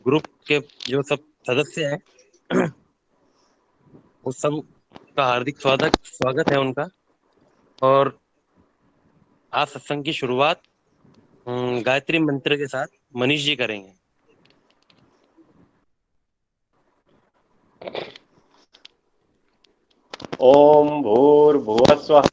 Group के जो सब सदस्य हैं उस सब का हार्दिक स्वागत स्वागत है उनका। और आज सत्संग की शुरुआत गायत्री मंत्र के साथ मनीष जी करेंगे। ओम भूर्भुवः स्वः।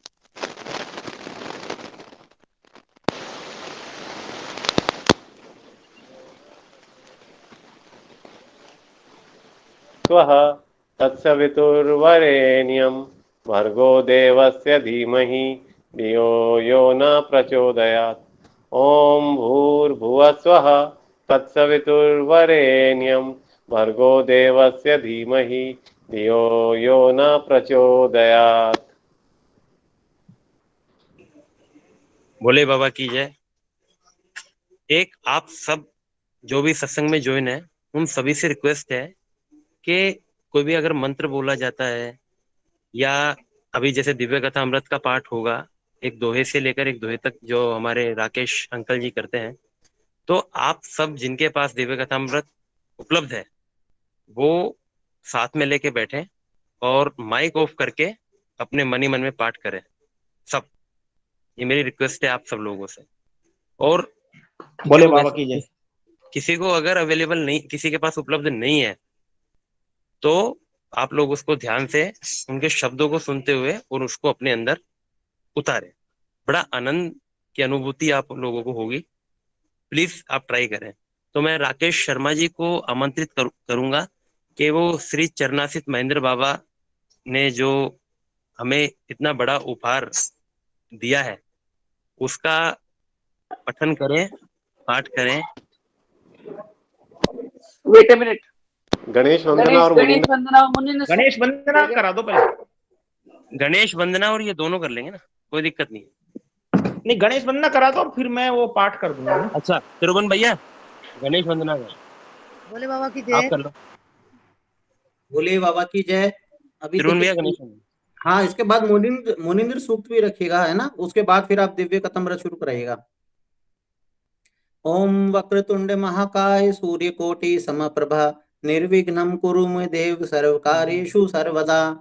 स्वः तत्सवितुर्वरेण्यं भर्गो देवस्य धीमहि धियो यो न प्रचोदयात्। ओम भूर्भुवः स्वः तत्सवितुर्वरेण्यं भर्गो देवस्य धीमहि धियो यो न प्रचोदयात्। भोले बाबा की जय। एक आप सब जो भी सत्संग में ज्वाइन है उन सभी से रिक्वेस्ट है कि कोई भी अगर मंत्र बोला जाता है या अभी जैसे दिव्य कथा अमृत का पाठ होगा, एक दोहे से लेकर एक दोहे तक जो हमारे राकेश अंकल जी करते हैं, तो आप सब जिनके पास दिव्य कथा अमृत उपलब्ध है वो साथ में लेके बैठे और माइक ऑफ करके अपने मन ही मन में पाठ करें सब। ये मेरी रिक्वेस्ट है आप सब लोगों से। और बोले जो बाबा वैसे की जय। किसी को अगर अवेलेबल नहीं, किसी के पास उपलब्ध नहीं है, तो आप लोग उसको ध्यान से उनके शब्दों को सुनते हुए और उसको अपने अंदर उतारे। बड़ा आनंद की अनुभूति आप लोगों को होगी। प्लीज आप ट्राई करें। तो मैं राकेश शर्मा जी को आमंत्रित करूंगा कि वो श्री चरणासित महेंद्र बाबा ने जो हमें इतना बड़ा उपहार दिया है उसका पठन करें, पाठ करें। Wait a minute. गणेश वंदना और गणेश वंदना करा दो पहले। गणेश वंदना और ये दोनों कर लेंगे ना, कोई दिक्कत नहीं। नहीं, गणेश वंदना करा दो फिर मैं वो पाठ कर दूंगा। अच्छा तिरुवन भैया गणेश वंदना कर। बोले बाबा की आप जय। कर लो। भोले बाबा की जय। अभी तिरुवन भैया गणेश वंदना। हाँ, इसके बाद मोनिंद्र सूक्त भी रखिएगा, है ना। उसके बाद फिर आप दिव्य कथामृत शुरू कराइएगा। ओम वक्रतुंड महाकाय सूर्यकोटि समप्रभा निर्विघ्नं कुरु मे देव सर्वकार्येषु सर्वदा।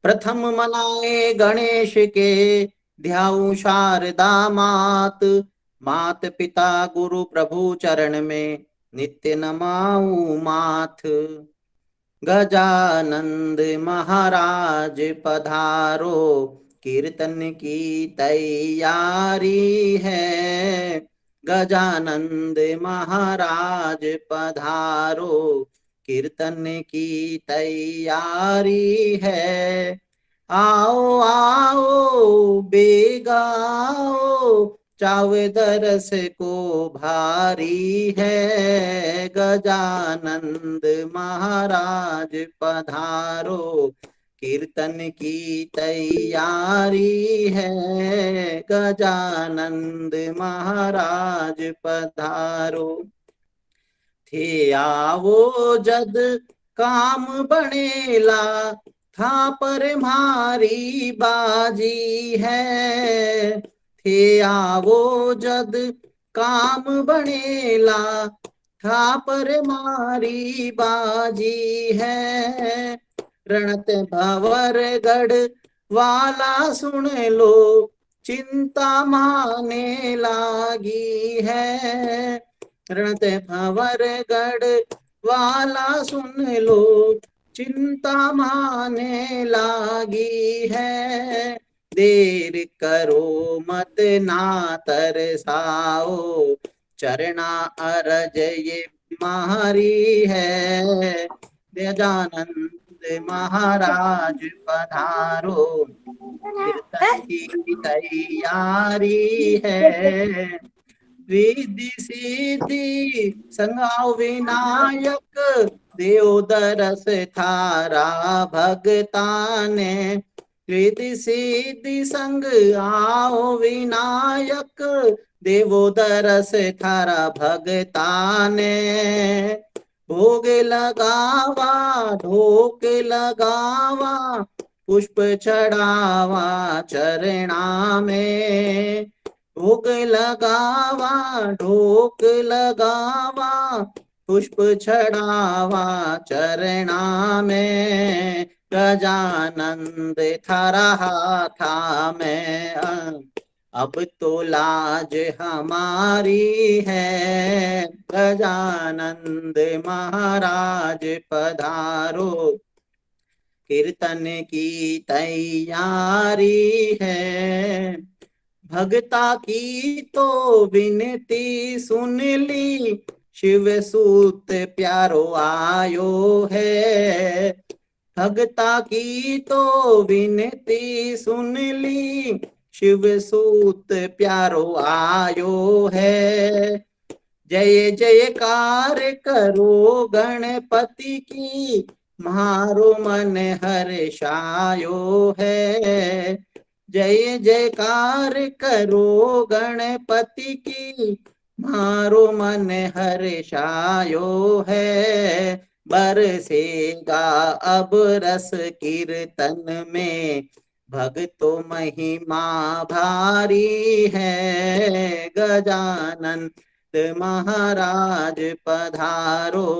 प्रथम मनाए गणेश के ध्याऊ शारदा मात। मात पिता गुरु प्रभु चरण में नित्य नमाऊ माथ। गजानंद महाराज पधारो कीर्तन की तैयारी है। गजानंद महाराज पधारो कीर्तन की तैयारी है। आओ आओ बेगाओ चावे दरस को भारी है। गजानंद महाराज पधारो कीर्तन की तैयारी है। गजानंद महाराज पधारो। थे आवो जद काम बनेला था पर मारी बाजी है। थे आवो जद काम बनेला था पर मारी बाजी है। रणत भंवर गढ़ वाला सुन लो चिंता माने लागी है। रणत भंवर गढ़ वाला सुन लो चिंता माने लागी है। देर करो मत ना तरसाओ चरना अरज ये मारी है। गजानंद महाराज पधारो कीर्तन की तैयारी है। रिद्धि सिद्धि संगाओ विनायक देव दरस थारा भगताने। रिद्धि सिद्धि संग आओ विनायक देवो दरस थारा भगताने। भोग लगावा ढोक लगावा पुष्प चढ़ावा चरणा में। भोग लगावा ढोक लगावा पुष्प चढ़ावा चरणा में, गजानंद थारा हाथा में। अब तो लाज हमारी है, गजानंद महाराज पधारो। कीर्तन की तैयारी है, भगता की तो विनती सुन ली, शिव सूत प्यारो आयो है। भगता की तो विनती सुन ली, शिव सूत प्यारो आयो है। जय जयकार करो गणपति की, मारो मन हर्षायो है। जय जयकार करो गणपति की, मारो मन हर्षायो है। बरसेगा अब रस कीर्तन में, भक्तों महिमा भारी है। गजानन महाराज पधारो,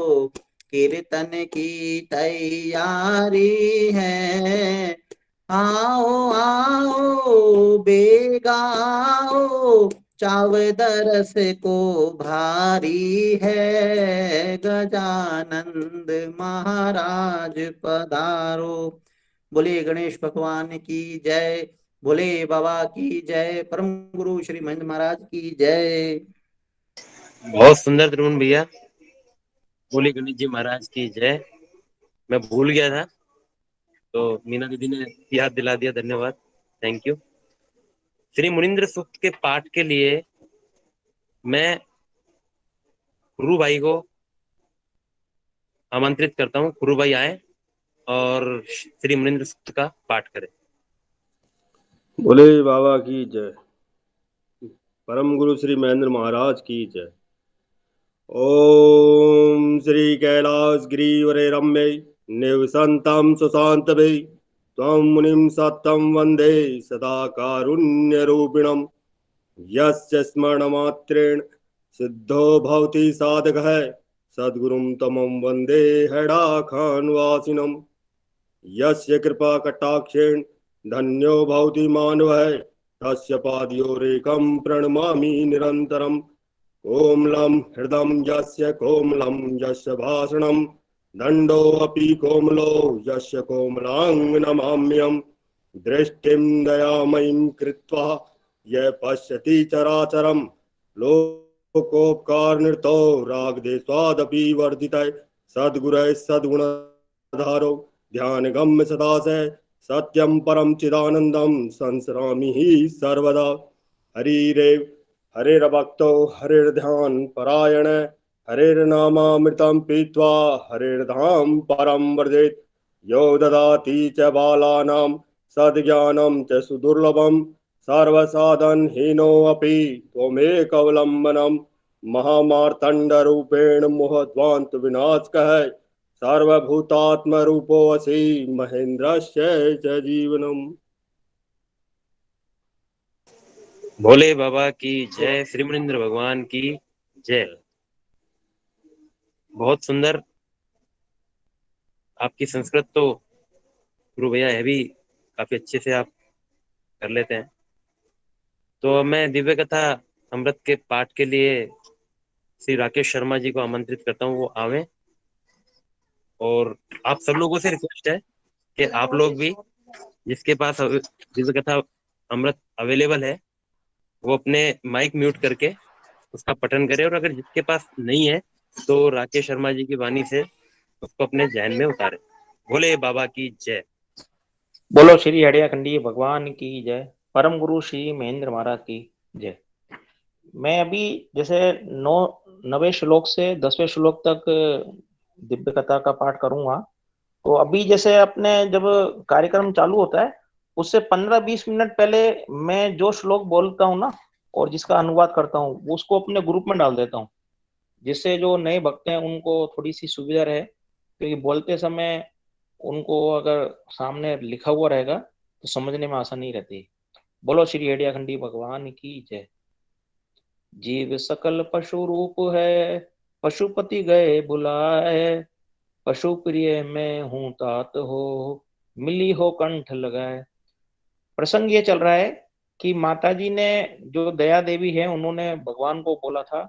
कीर्तन की तैयारी है। आओ आओ बेगा आओ, चावदरस को भारी है। गजानंद महाराज पधारो। बोले गणेश भगवान की जय, बोले बाबा की जय, परम गुरु श्री महेंद्र महाराज की जय। बहुत सुंदर त्रिभुवन भैया, बोले गणेश जी महाराज की जय। मैं भूल गया था, तो मीना दीदी ने याद दिला दिया, धन्यवाद, थैंक यू। श्री मुनींद्र सूक्त के पाठ के लिए मैं गुरु भाई को आमंत्रित करता हूँ। गुरु भाई आए और श्री मुनींद्र सूक्त का पाठ करें। बोले बाबा की जय, परम गुरु श्री महेंद्र महाराज की जय। ओम श्री कैलास गिरिवरे रम्ये निवसन्तं सुशान्तवे, त्वं मुनिं सत्तं वन्दे सदा कारुण्यरूपिणं। यस्य स्मरणमात्रेण सिद्धो भवति साधकः, सद्गुरुं तमं वन्दे हैडाखान्वासिनं। यस्य कृपा कटाक्षेण धन्यो भवति मानवः, तस्य पादयोरेकं प्रणमामि निरन्तरम्। कोमलं हृदं यस्य कोमलं यस्य भाषणं, दण्डोऽपि कोमलो यस्य कोमलां नमाम्यहम्। दृष्टिं दयामयीं कृत्वा यः पश्यति चराचरं, लोकोपकारनिरतो रागद्वेषादपि वर्धितः। सद्गुरः सद्गुणधारो ध्यानगम्य सदा से, सत्यं परं चिदानन्दं संसरामि हि सर्वदा। हरिरेव हरिर्भक्तो हरिर्ध्यान परायण, हरिर्नामामृतं पीत्वा हरिर्धाम परं व्रजेत्। यो ददाति च बालानां सद्ज्ञानं च सुदुर्लभं, सर्वसाधनहीनोऽपि त्वमेकवलम्बनं। महामार्तण्डरूपेण मोहध्वान्तविनाशकः, सर्वभूतात्मरूपोऽसि महेन्द्रस्य च जीवनम्। भोले बाबा की जय, श्री मुनींद्र भगवान की जय। बहुत सुंदर आपकी संस्कृत तो गुरु भैया है भी, काफी अच्छे से आप कर लेते हैं। तो मैं दिव्य कथा अमृत के पाठ के लिए श्री राकेश शर्मा जी को आमंत्रित करता हूँ, वो आवे। और आप सब लोगों से रिक्वेस्ट है कि आप लोग भी, जिसके पास दिव्य कथा अमृत अवेलेबल है, वो अपने माइक म्यूट करके उसका पठन करे। और अगर जिसके पास नहीं है तो राकेश शर्मा जी की वाणी से उसको अपने जहन में उतारे। भोले बाबा की जय। बोलो श्री हड़ियाखंडी भगवान की जय, परम गुरु श्री महेंद्र महाराज की जय। मैं अभी जैसे 9वें श्लोक से 10वें श्लोक तक दिव्य कथा का पाठ करूंगा। तो अभी जैसे अपने जब कार्यक्रम चालू होता है उससे 15-20 मिनट पहले मैं जो श्लोक बोलता हूँ ना और जिसका अनुवाद करता हूँ वो उसको अपने ग्रुप में डाल देता हूँ, जिससे जो नए भक्त हैं उनको थोड़ी सी सुविधा रहे, क्योंकि बोलते समय उनको अगर सामने लिखा हुआ रहेगा तो समझने में आसानी रहती। बोलो श्री हड़ियाखंडी भगवान की जय। जीव सकल पशु रूप है, पशुपति गए बुलाए, पशु प्रिय मैं हूं तात हो, मिली हो कंठ लगाए। प्रसंग ये चल रहा है कि माता जी ने, जो दया देवी है, उन्होंने भगवान को बोला था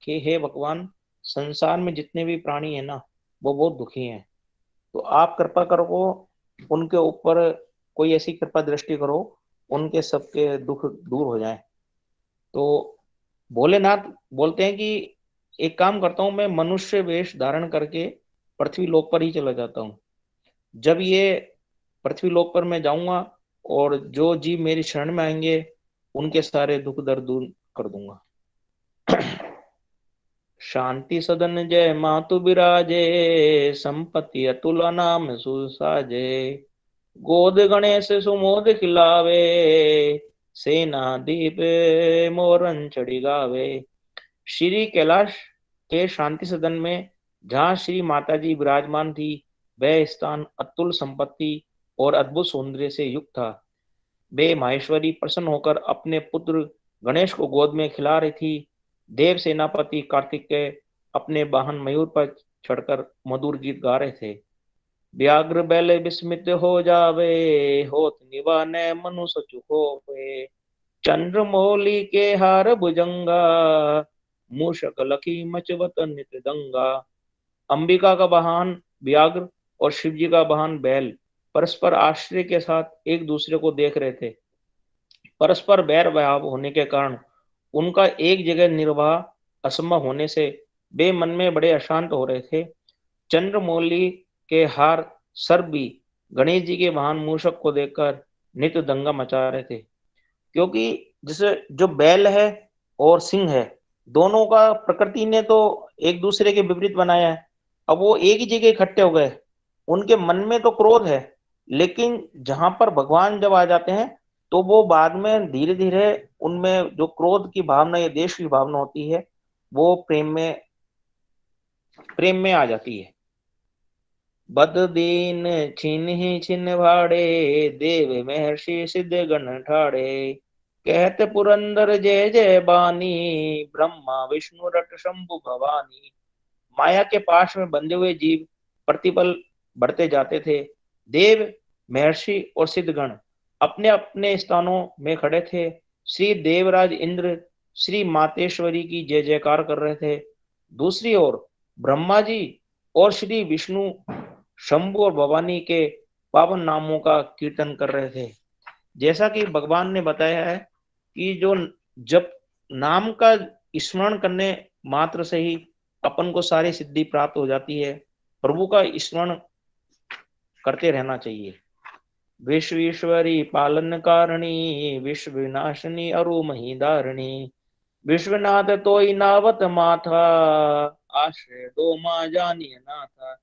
कि हे भगवान, संसार में जितने भी प्राणी है ना, वो बहुत दुखी हैं, तो आप कृपा करो, उनके ऊपर कोई ऐसी कृपा दृष्टि करो, उनके सबके दुख दूर हो जाए। तो भोलेनाथ बोलते हैं कि एक काम करता हूं, मैं मनुष्य वेश धारण करके पृथ्वी लोक पर ही चला जाता हूँ। जब ये पृथ्वी लोक पर मैं जाऊंगा और जो जीव मेरी शरण में आएंगे, उनके सारे दुख दर्द दूर कर दूंगा। शांति सदन जय मातु बिराजे, संपत्ति अतुल नाम सुसाजे। गोद गणेश सुमोद खिलावे, सेना दीप मोरन चढ़ी गावे। श्री कैलाश के शांति सदन में जहाँ श्री माता जी विराजमान थी, वह स्थान अतुल संपत्ति और अद्भुत सौंदर्य से युक्त था। वे माहेश्वरी प्रसन्न होकर अपने पुत्र गणेश को गोद में खिला रही थी। देव सेनापति कार्तिकेय अपने वाहन मयूर पर चढ़कर मधुर गीत गा रहे थे। व्याघ्र बैल विस्मित हो जावे, होत निवाने मनु सचु होवे। चंद्रमौली के हार भुजंगा, मूषक लखी मचवत नित दंगा। अंबिका का वाहन व्याघ्र और शिव जी का वाहन बैल परस्पर आश्चर्य के साथ एक दूसरे को देख रहे थे। परस्पर बैर भाव होने के कारण उनका एक जगह निर्वाह असंभव होने से वे मन में बड़े अशांत हो रहे थे। चंद्रमौली के हार सर्प भी गणेश जी के वाहन मूषक को देखकर नित्य दंगा मचा रहे थे, क्योंकि जैसे जो बैल है और सिंह है, दोनों का प्रकृति ने तो एक दूसरे के विपरीत बनाया है। अब वो एक ही जगह इकट्ठे हो गए, उनके मन में तो क्रोध है, लेकिन जहां पर भगवान जब आ जाते हैं तो वो बाद में धीरे धीरे उनमें जो क्रोध की भावना या देश की भावना होती है, वो प्रेम में आ जाती है। बद दीन छिन ही छिन भाड़े, देव महर्षि सिद्ध गण ठाड़े। कहत पुरंदर जय जय बानी, ब्रह्मा विष्णु रट शंभु भवानी। माया के पाश में बंधे हुए जीव प्रतिपल बढ़ते जाते थे। देव, महर्षि और सिद्धगण अपने अपने स्थानों में खड़े थे। श्री देवराज इंद्र श्री मातेश्वरी की जय जयकार कर रहे थे। दूसरी ओर ब्रह्मा जी और श्री विष्णु शंभु और भवानी के पावन नामों का कीर्तन कर रहे थे। जैसा कि भगवान ने बताया है कि जो जब नाम का स्मरण करने मात्र से ही अपन को सारी सिद्धि प्राप्त हो जाती है। प्रभु का स्मरण करते रहना चाहिए। विश्वेश्वरी पालन कारिणी, विश्व विनाशिनी अरु महिधारिणी। विश्वनाथ तोई नावत माथा, आश्रय दो माँ जानिए नाथा।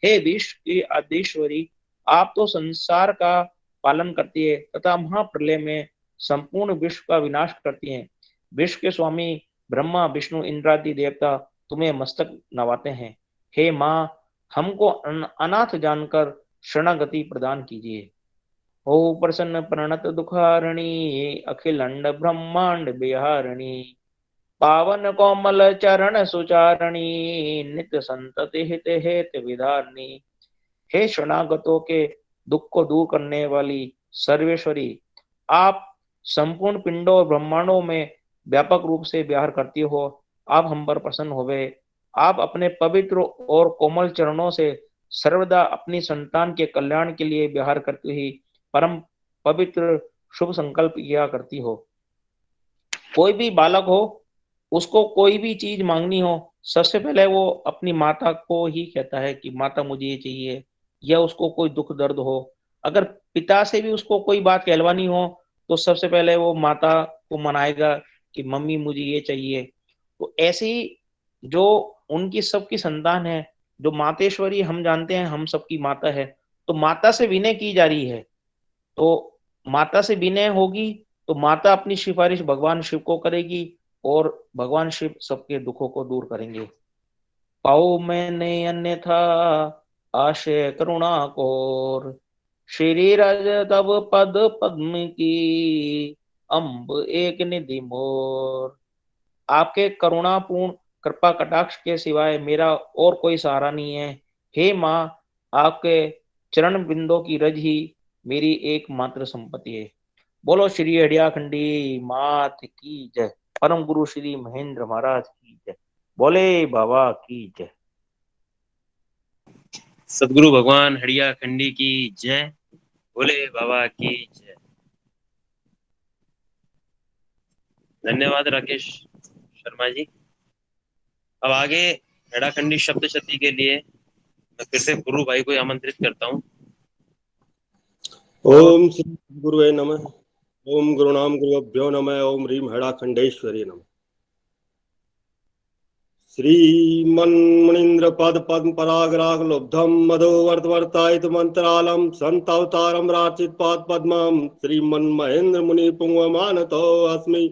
हे विश्व की आदिश्वरी, आप तो संसार का पालन करती है तथा महाप्रलय में संपूर्ण विश्व का विनाश करती हैं। विश्व के स्वामी ब्रह्मा विष्णु इंद्रादि देवता तुम्हें मस्तक नवाते हैं। हे माँ, हमको अनाथ जानकर शरणागति प्रदान कीजिए। हो प्रसन्न प्रणत दुखारणी, अखिलंड ब्रह्मांड बिहारणी। पावन कोमल चरण सुचारणी, नित्य संतति हित हेत विधारणी। हे शरणागतों के दुख को दूर करने वाली सर्वेश्वरी, आप संपूर्ण पिंडों और ब्रह्मांडों में व्यापक रूप से विहार करती हो। आप हम पर प्रसन्न होवे। आप अपने पवित्र और कोमल चरणों से सर्वदा अपनी संतान के कल्याण के लिए विहार करती हुई परम पवित्र शुभ संकल्प किया करती हो। कोई भी बालक हो, उसको कोई भी चीज मांगनी हो, सबसे पहले वो अपनी माता को ही कहता है कि माता मुझे ये चाहिए, या उसको कोई दुख दर्द हो। अगर पिता से भी उसको कोई बात कहलवानी हो तो सबसे पहले वो माता को मनाएगा कि मम्मी मुझे ये चाहिए। तो ऐसे ही जो उनकी सबकी संतान है, जो मातेश्वरी हम जानते हैं हम सबकी माता है, तो माता से विनय की जा रही है। तो माता से विनय होगी तो माता अपनी सिफारिश भगवान शिव को करेगी और भगवान शिव सबके दुखों को दूर करेंगे। पाओ मैंने अन्यथा आशय करुणा कोर, श्री रज तब पद पद्म की, अम्ब एक निधि मोर। आपके करुणापूर्ण कृपा कटाक्ष के सिवाय मेरा और कोई सहारा नहीं है। हे माँ, आपके चरण बिंदों की रज ही मेरी एकमात्र संपत्ति है। बोलो श्री हड़िया खंडी मात की जय। परम गुरु श्री महेंद्र महाराज की जय। बोले बाबा की जय। सदगुरु भगवान हड़िया खंडी की जय। बोले बाबा की जय। धन्यवाद राकेश शर्मा जी। अब आगे हेड़ाखंडी शब्द शती के लिए मैं फिर से गुरु भाई को आमंत्रित करता हूँ। ओम श्री गुरुवे नमः। ओम गुरुनाम गुरुभ्यो नमः। ओम ह्रीम हेड़ाखंडेश्वरी नमः। श्रीमन्मुनीन्द्र पद पद्म परागराग लुब्धम मधो वर्तवर्तायित मंत्रालम संतावतारम राचित पाद पद्मम श्रीमन्महेंद्र मुनि पुंगमानतो अस्मि।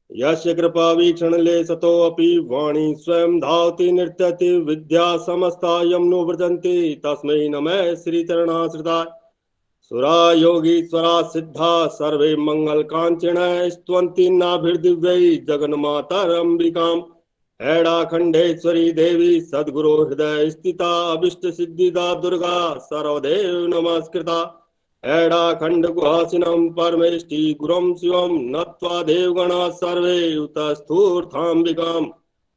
यस्य कृपा वीक्षण ले सतो अपि वाणी स्वयं धावति नृत्यति विद्या समस्ता यमनो व्रजन्ति तस्मै नमः श्री चरणाश्रिताय। सुरा योगीश्वरा सिद्धा सर्वे मंगल कांचन स्तवन्ति नाभिर्दिव्यै जगन्मातरंबिकाम्। हेड़ाखंडेश्वरी देवी सद्गुरु हृदय स्थिता अभिष्ट सिद्धिदा दुर्गा सर्वदेव नमस्कृता। हेड़ाखंड गुहासिनम परमेष्टि गुरुम शिवम नत्वा देवगणा सर्वे उतस्थूर्थांबिकाम्।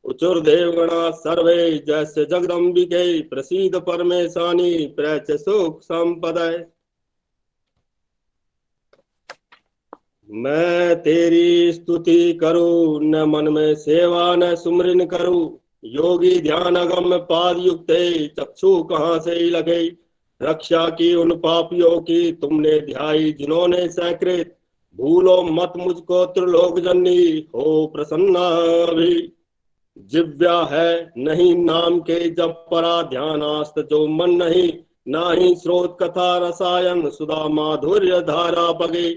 उचुर देवगणा सर्वे जैसे जगदम्बिके प्रसीद परमेशानी प्रच सुख संपदय। मैं तेरी स्तुति करूं न मन में सेवा न सुमरिन करूं। योगी ध्यान अगम पाद युक्त चक्षु कहाँ से लगे। रक्षा की उन पापियों की तुमने ध्याई जिन्होंने सकृत। भूलो मत मुझको त्रिलोक जननी हो प्रसन्ना भी। जिव्या है नहीं नाम के जब परा ध्यानास्त जो मन नहीं। ना ही स्रोत कथा रसायन सुधा माधुर्य धारा पगे।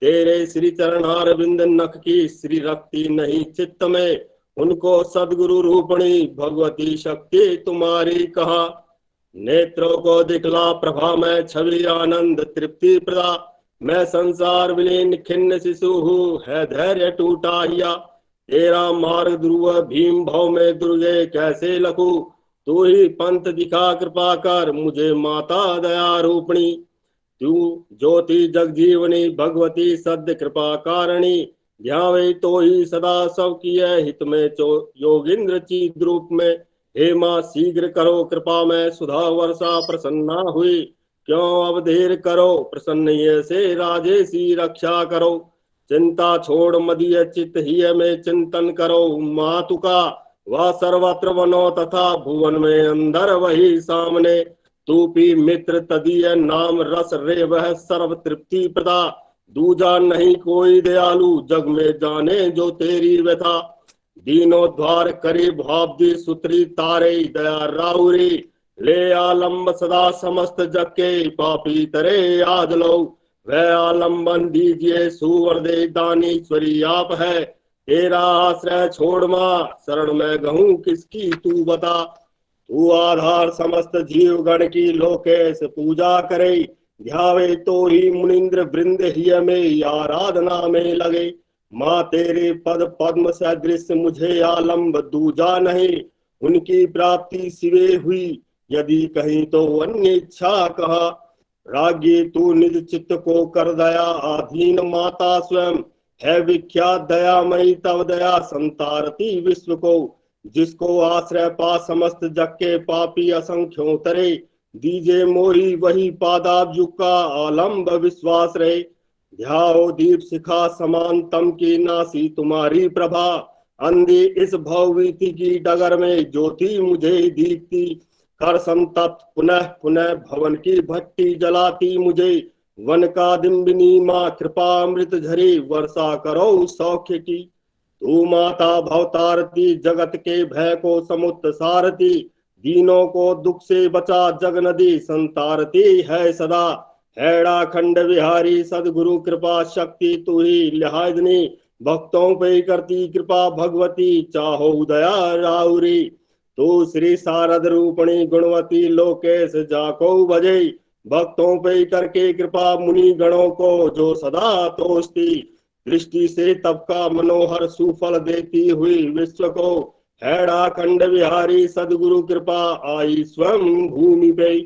तेरे श्री चरणार बिंद नख की श्री रक्ति नहीं चित्त में। उनको सदगुरु रूपणी भगवती शक्ति तुम्हारी कहा। नेत्रों को दिखला प्रभा में छवि आनंद तृप्ति प्रदा। मैं संसार विलीन खिन्न शिशु हूँ है धैर्य टूटा हिया। तेरा मार्ग ध्रुव भीम भव में दुर्गे कैसे लखू। तू ही पंथ दिखा कृपा कर मुझे माता दया रूपणी। तू ज्योति जगजीवनी भगवती सद्य कृपा कारिणी। ध्यावे तो ही सदा सब किए हित में योगिंद्र चित रूप में। हे माँ शीघ्र करो कृपा में सुधा वर्षा प्रसन्ना हुई। क्यों अब देर करो प्रसन्न ये से राजेशी रक्षा करो। चिंता छोड़ मदीय चित्त ही में चिंतन करो। मातु का वह सर्वत्र बनो तथा भुवन में अंदर वही सामने। तू पी मित्र तदीय नाम रस रे वह सर्व तृप्ति प्रदा। दूजा नहीं कोई दयालु जग में जाने जो तेरी व्यथा। दीनोद्धार करी भावदी सुत्री तारे दया राउरी। ले आलम्ब सदा समस्त जग के पापी तरे आज लो। वह आलम्बन दीजिए सुवर दे दानीश्वरी आप है। तेरा आश्रय छोड़ मां शरण में गहूं किसकी तू बता। तू आधार समस्त जीव गण की लोकेश पूजा करे। ध्यावे तो ही मुनिंद्र वृंद ही में आराधना में लगे। माँ तेरे पद पद्म सदृश मुझे आलम्ब दूजा नहीं। उनकी प्राप्ति सिवे हुई यदि कहीं तो अन्य इच्छा कहा। राज्ञी तू निज चित्त को कर दया आधीन माता स्वयं। है विख्यात दयामयी तव दया संतारती विश्व को। जिसको आश्रय पा समस्त जग के पापी असंख्यों तरे। दीजे मोही वही पादाब्ज का आलम्ब विश्वास रहे। ध्याओ दीप शिखा समान तम की नासी तुम्हारी प्रभा। अंधी इस भववीति की डगर में ज्योति मुझे दीप्ति। कर संतप्त पुनः पुनः भवन की भट्टी जलाती मुझे। वन का दिम्बिनी माँ कृपा अमृत झरी वर्षा करो सौख्य की। तू माता भवतारती जगत के भय को समुत सारती। दीनों को दुख से बचा जग नदी संतारती है सदा। हैड़ा खंड विहारी सदगुरु कृपा शक्ति तू ही लिहाजनी। भक्तों पे करती कृपा भगवती चाहो दया राउरी। तू श्री शारद रूपणी गुणवती लोकेश जाको भजे। भक्तों पे करके कृपा मुनि गणों को जो सदा तोषती। दृष्टि से तब का मनोहर सुफल देती हुई विश्व को। हैड़ा खंड विहारी सदगुरु कृपा आई स्वयं भूमि पे।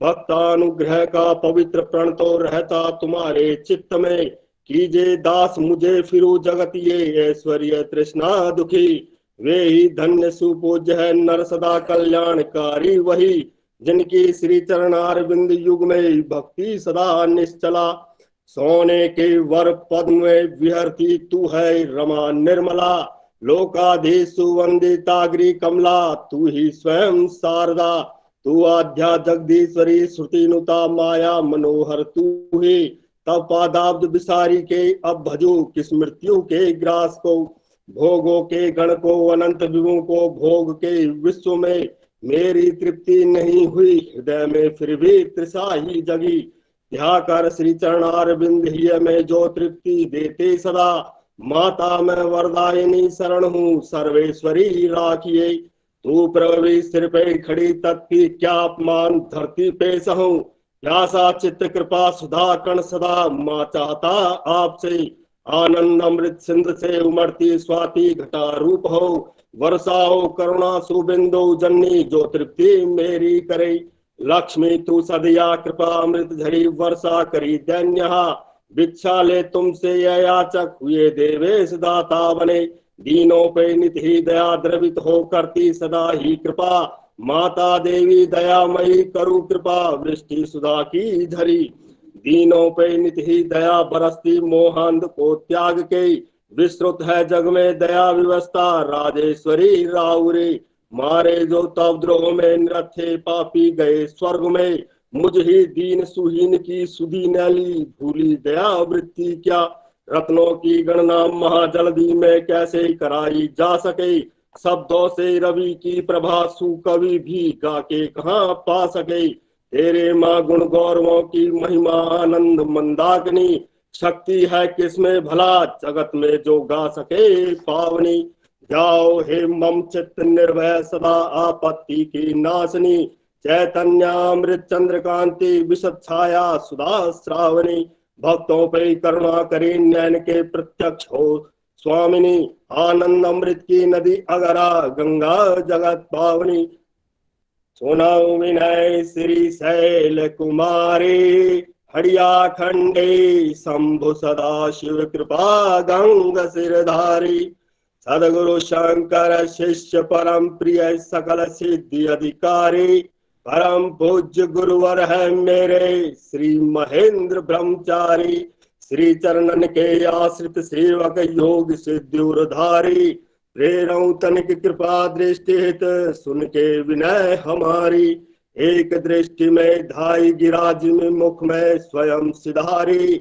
भक्तानुग्रह का पवित्र प्रण तो रहता तुम्हारे चित्त में। कीजे दास मुझे फिरू जगत ये ऐश्वर्य तृष्णा दुखी। वे ही धन्य सुपूज्य है नर सदा कल्याणकारी वही। जिनकी श्री चरणारविंद युग में भक्ति सदा निश्चला। सोने के वर पद्म में विहरती तू है रमा निर्मला। लोकाधीश सुवंदिताग्री कमला तू ही स्वयं शारदा। तू आध्या जगदीश्वरी श्रुतिनुता माया मनोहर तू ही। तब पादाब्द विसारी के अब भजू किस मृत्यु के ग्रास को। भोगों के गण को अनंत विभु को भोग के विश्व में। मेरी तृप्ति नहीं हुई हृदय में फिर भी तृषा ही जगी। ध्या कर श्री चरणारविंद ही में जो तृप्ति देते सदा। माता मैं वरदायिनी शरण हूँ सर्वेश्वरी राखिए। तू प्रभु सिर पे खड़ी तत्की क्या अपमान धरती पे सहूं। प्यासा चित्त कृपा सुधा कण सदा माँ चाहता आपसे। आनंद अमृत सिंध से उमड़ती स्वाति घटा रूप हो। वर्षा हो करुणा सुबिंदु जन्नी जो तृप्ति मेरी करे। लक्ष्मी तू सदिया कृपा अमृत झरी वर्षा करी दैन्य। भिक्षा ले तुमसे यह याचक हुए देवेश दाता बने। दीनों पे नित ही दया द्रवित हो करती सदा ही कृपा। माता देवी दयामयी करु कृपा वृष्टि सुधा की झरी। दीनों पे नित ही दया बरसती मोहांध को त्याग के। विस्तृत है जग में दया व्यवस्था राजेश्वरी राउरे। मारे जो तव द्रोह में निरत थे पापी गए स्वर्ग में। मुझ ही दीन सुहीन की सुधी नैली भूली दया वृत्ति क्या। रत्नों की गणना महाजलधि में कैसे कराई जा सके। शब्दों से रवि की प्रभा सुकवि भी गा के कहाँ पा सके। तेरे माँ गुण गौरवों की महिमा आनंद मंदाकिनी। शक्ति है किसमें भला जगत में जो गा सके पावनी। जाओ हे मम चित्त निर्भय सदा आपत्ति की नाशनी। चैतन्यामृत चंद्रकांति विशद छाया सुधा श्रावणी। भक्तों पे करुणा करी नैन के प्रत्यक्ष हो स्वामिनी। आनंद अमृत की नदी अगरा गंगा जगत पावनी। सुनाओ विनय श्री शैल कुमारी। हड़िया खंडे शंभु सदा शिव कृपा गंग सिरधारी। सदगुरु शंकर शिष्य परम प्रिय सकल सिद्धि अधिकारी। परम पूज्य गुरुवर है मेरे श्री महेंद्र ब्रह्मचारी। श्री चरणन के आश्रित सेवक योग सिद्धिधारी। प्रेरऊ तनिक कृपा दृष्टि हित सुन के विनय हमारी। एक दृष्टि में धाई गिराज में मुख में स्वयं सिधारी।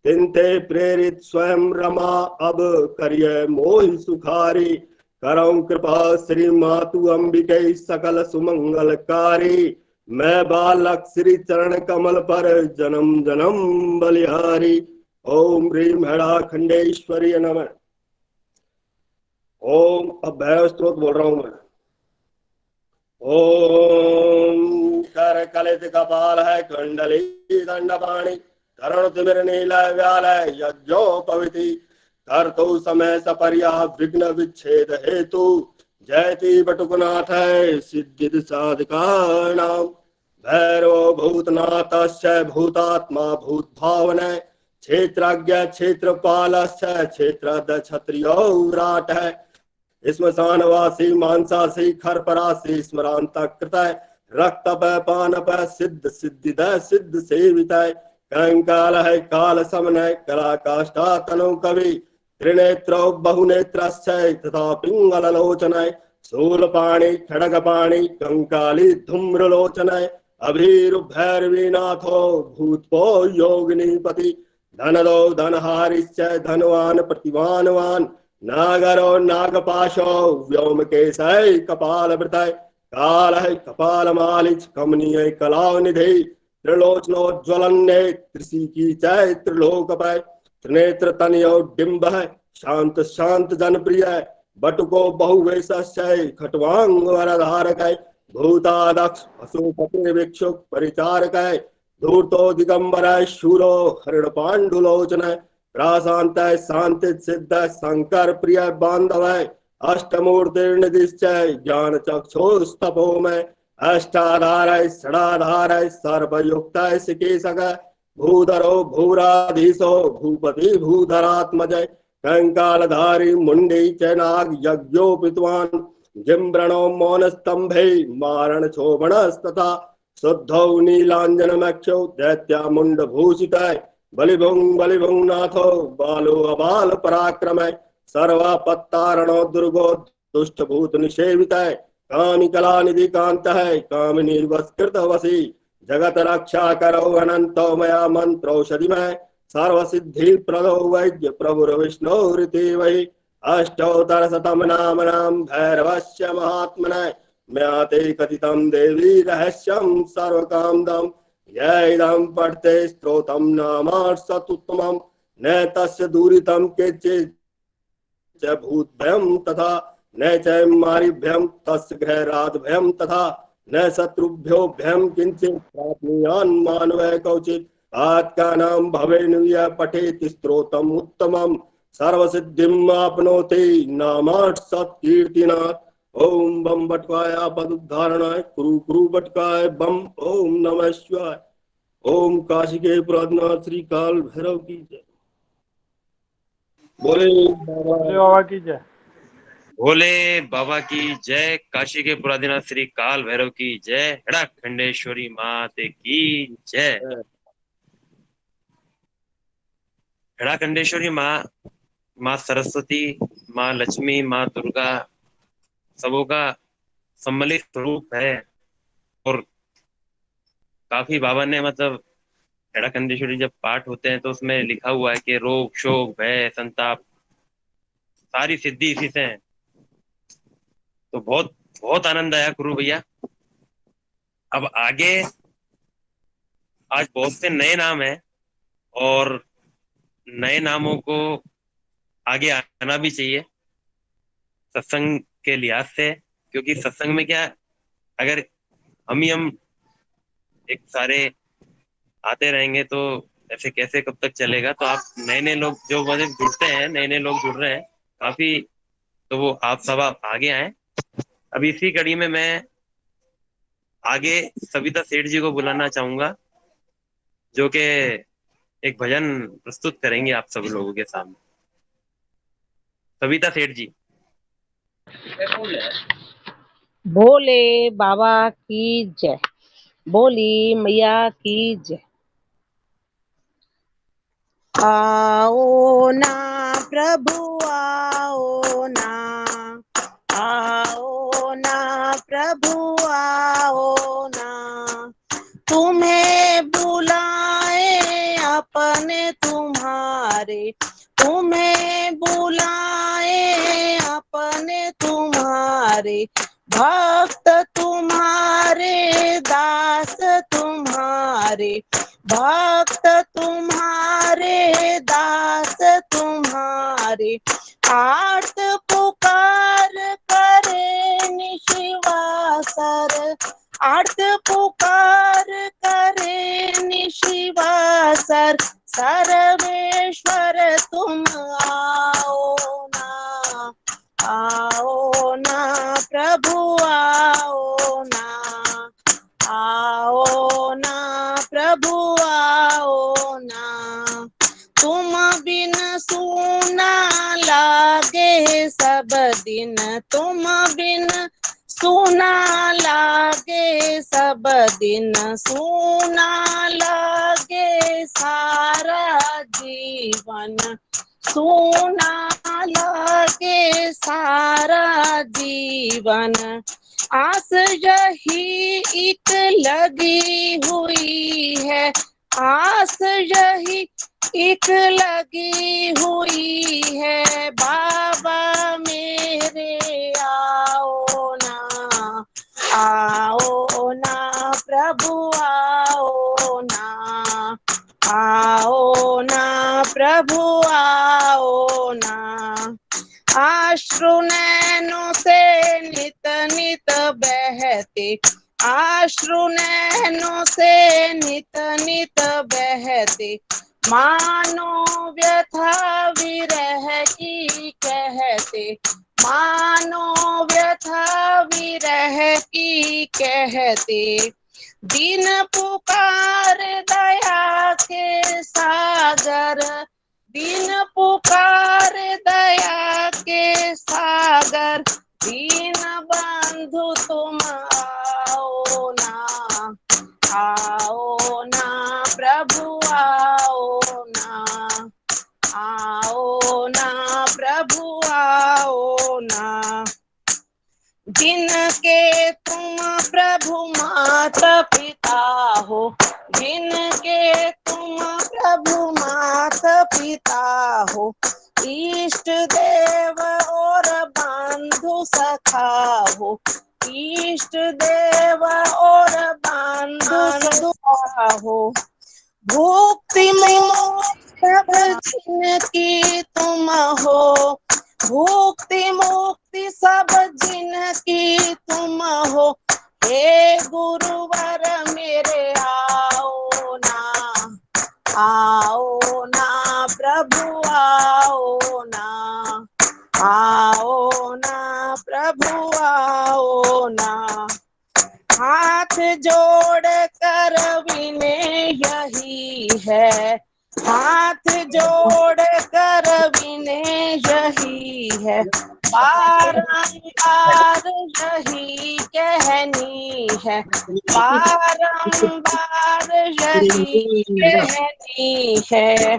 तिनते प्रेरित स्वयं रमा अब करिय मोहि सुखारी। करऊं कृपा श्री मातु अंबिके सकल सुमंगलकारी। मैं बालक श्री चरण कमल पर जन्म जन्म बलिहारी। ओम ह्रीम हेड़ा खंडेश्वरी नमः। ओम अब भैरव स्तोत्र बोल रहा हूं मैं। ओम कर कलित कपाल है कुंडली दंडपाणि। करण तिमिर नील व्याल यज्ञोपविति। कर तो समय सपर्या विघ्न विच्छेद हेतु। जयति बटुकनाथ है सिद्धि साधका नाम। भैरव भूतनाथ भूतात्मा भूत भावन। क्षेत्रज्ञ क्षेत्रपाल क्षेत्र क्षत्रियो विराट है। स्मशानवासी मांसासी खरपरासी स्मरांत कृत। रक्त पान सिद्ध सिद्धिद सिद्ध सेवित। कंकाल है काल समन कला काष्ठा तनु कवि। त्रिनेत्रो बहुनेत्र तथा पिंगल लोचन। शूलपाणि खड़गपाणि कंकाली धूम्रलोचन। अभीरुभैरवीनाथो भूतपो योगिनीपति। धन दो धनहारिश्च धनवान प्रतिवानवान। नागरो नागपाशो व्योम केशय कपाल वृतय। काल है कपाल मालिच कमनीय कलाव निधि। त्रिलोचनोज्वलन्ने त्रिशी की चय त्रिलोकपय। त्रिनेत्र तनयो डिम्ब है शांत शांत जनप्रिय। बटुको बहुवेशय खटवांग वरधारक। भूतादक्ष पशुपति भिक्षुक परिचारक। धूर्तो दिगंबर शूरो हरिण पांडुलोचन। प्राशांत शांति सिद्ध शंकर प्रिय बांधव। अष्टमूर्तिर्निदिश्चय ज्ञान चक्षुस्तपोमय अष्टाधारय षडाधारय सर्वयुक्तय सिकेशक भूधरो भूराधीशो भूपति भूधरात्मजय कंकालधारी मुंडी च नाग यज्ञोपितवान् जिम्रणो मौनस्तंभे मारण क्षोभणस्तथा शुद्धौ नीलांजनमक्षौ दैत्यामुण्डभूषितय बलिभुं नाथो बालो अबाल पराक्रमय सर्वापत्तारणो दुर्गो दुष्टभूत निषेवितय कामी कला निधि कांत है कामिनी वस्कृत वसी जगत रक्षा करो अनंतो मया मंत्रौषधिमय सर्वसिद्धि प्रदो वैद्य प्रभुर विष्णु रीति वही अष्टोत्तर शतम नाम भैरवस्य महात्मने म्याते कथितं देवी रहस्यं सर्वकामदं यैदं पठते स्तोत्रं नामार्षतुत्तमं न तस्य दूरितं केचित् च भूतभयं तथा न च मारिभ्यं तस्य गृहराजभयं तथा न शत्रुभ्यो भयं किंचित् प्राप्नुयान् मानवः कौचित् आत्कानां भवेनुय पठेति स्तोत्रम् उत्तमं सर्वसिद्धिम् आपनोति नामार्थ सत्कीर्तिनाथ ओम बम बटकाय पदुद्धारणाय कुरु कुरु बटकाय बम ओम नमः शिवाय ओम काशी के पुरातनाथ श्री काल भैरव की जय बोले बाबा की जय भोले बाबा की जय। काशी के पुरातनाथ श्री काल भैरव की जय। हेड़ा खंडेश्वरी माते की जय। हेड़ा खंडेश्वरी माँ सरस्वती, माँ लक्ष्मी, माँ दुर्गा सबों का सम्मिलित स्वरूप है। और काफी बाबा ने मतलब हेड़ा खंडेश्वरी जब पाठ होते हैं तो उसमें लिखा हुआ है कि रोग शोक भय संताप सारी सिद्धि इसी से है। तो बहुत बहुत आनंद आया गुरु भैया। अब आगे आज बहुत से नए नाम हैं और नए नामों को आगे आना भी चाहिए सत्संग के लिहाज से, क्योंकि सत्संग में क्या अगर हम एक सारे आते रहेंगे तो ऐसे कैसे कब तक चलेगा। तो आप नए नए लोग जो मतलब जुड़ते हैं, नए नए लोग जुड़ रहे हैं काफी, तो वो आप सब आगे आए। अब इसी कड़ी में मैं आगे सविता सेठ जी को बुलाना चाहूंगा जो कि एक भजन प्रस्तुत करेंगे आप सब लोगों के सामने। सविता सेठ जी। भोले बाबा की जय, बोली मैया की जय। आओ ना प्रभु आओ ना, आओ ना प्रभु आओ ना, तुम्हें बुलाए अपने तुम्हारे, तुम्हें बुलाए अपने तुम्हारे, भक्त तुम्हारे दास तुम्हारे, भक्त तुम्हारे दास तुम्हारे, आर्त पुकार करे निशिवासर, आर्त पुकार करे निशिवासर, सर्वेश्वर तुम आओ ना, आओ ना प्रभु आओ ना, आओ ना प्रभु आओ ना, तुम बिन सूना लागे सब दिन, तुम बिन सूना लागे सब दिन, सूना लागे सारा जीवन, सूना लागे सारा जीवन, आस यही एक लगी हुई है, आस यही एक लगी हुई है, बाबा मेरे आओ ना, आओ ना प्रभु आओ ना, आओ ना प्रभु आओ ना, आश्रु नैनों से नित नित बहते, आश्रु नैनों से नित नित बहते, मानो व्यथा विरह की कहते, मानो व्यथ विरह की कहते, दिन पुकार दया के सागर, दिन पुकार दया के सागर, दीन बंधु तुम आओ ना, आओ ना प्रभु आओ ना, आओ ना प्रभु आओ ना। जिनके तुम प्रभु माता पिता हो, जिनके तुम प्रभु माता पिता हो, इष्ट देव और बंधु सखा हो, इष्ट देव और बंधु सखा हो। भुक्ति मोक्ष जिनकी तुम हो, भुक्ति मुक्ति सब जिनकी तुम हो, हे गुरुवर मेरे आओ ना, आओ ना प्रभु आओ ना, आओ ना प्रभु आओ ना। हाथ जोड़ कर विनय यही है, हाथ जोड़ कर विनय यही है, बारंबार यही कहनी है, बारंबार यही कहनी है।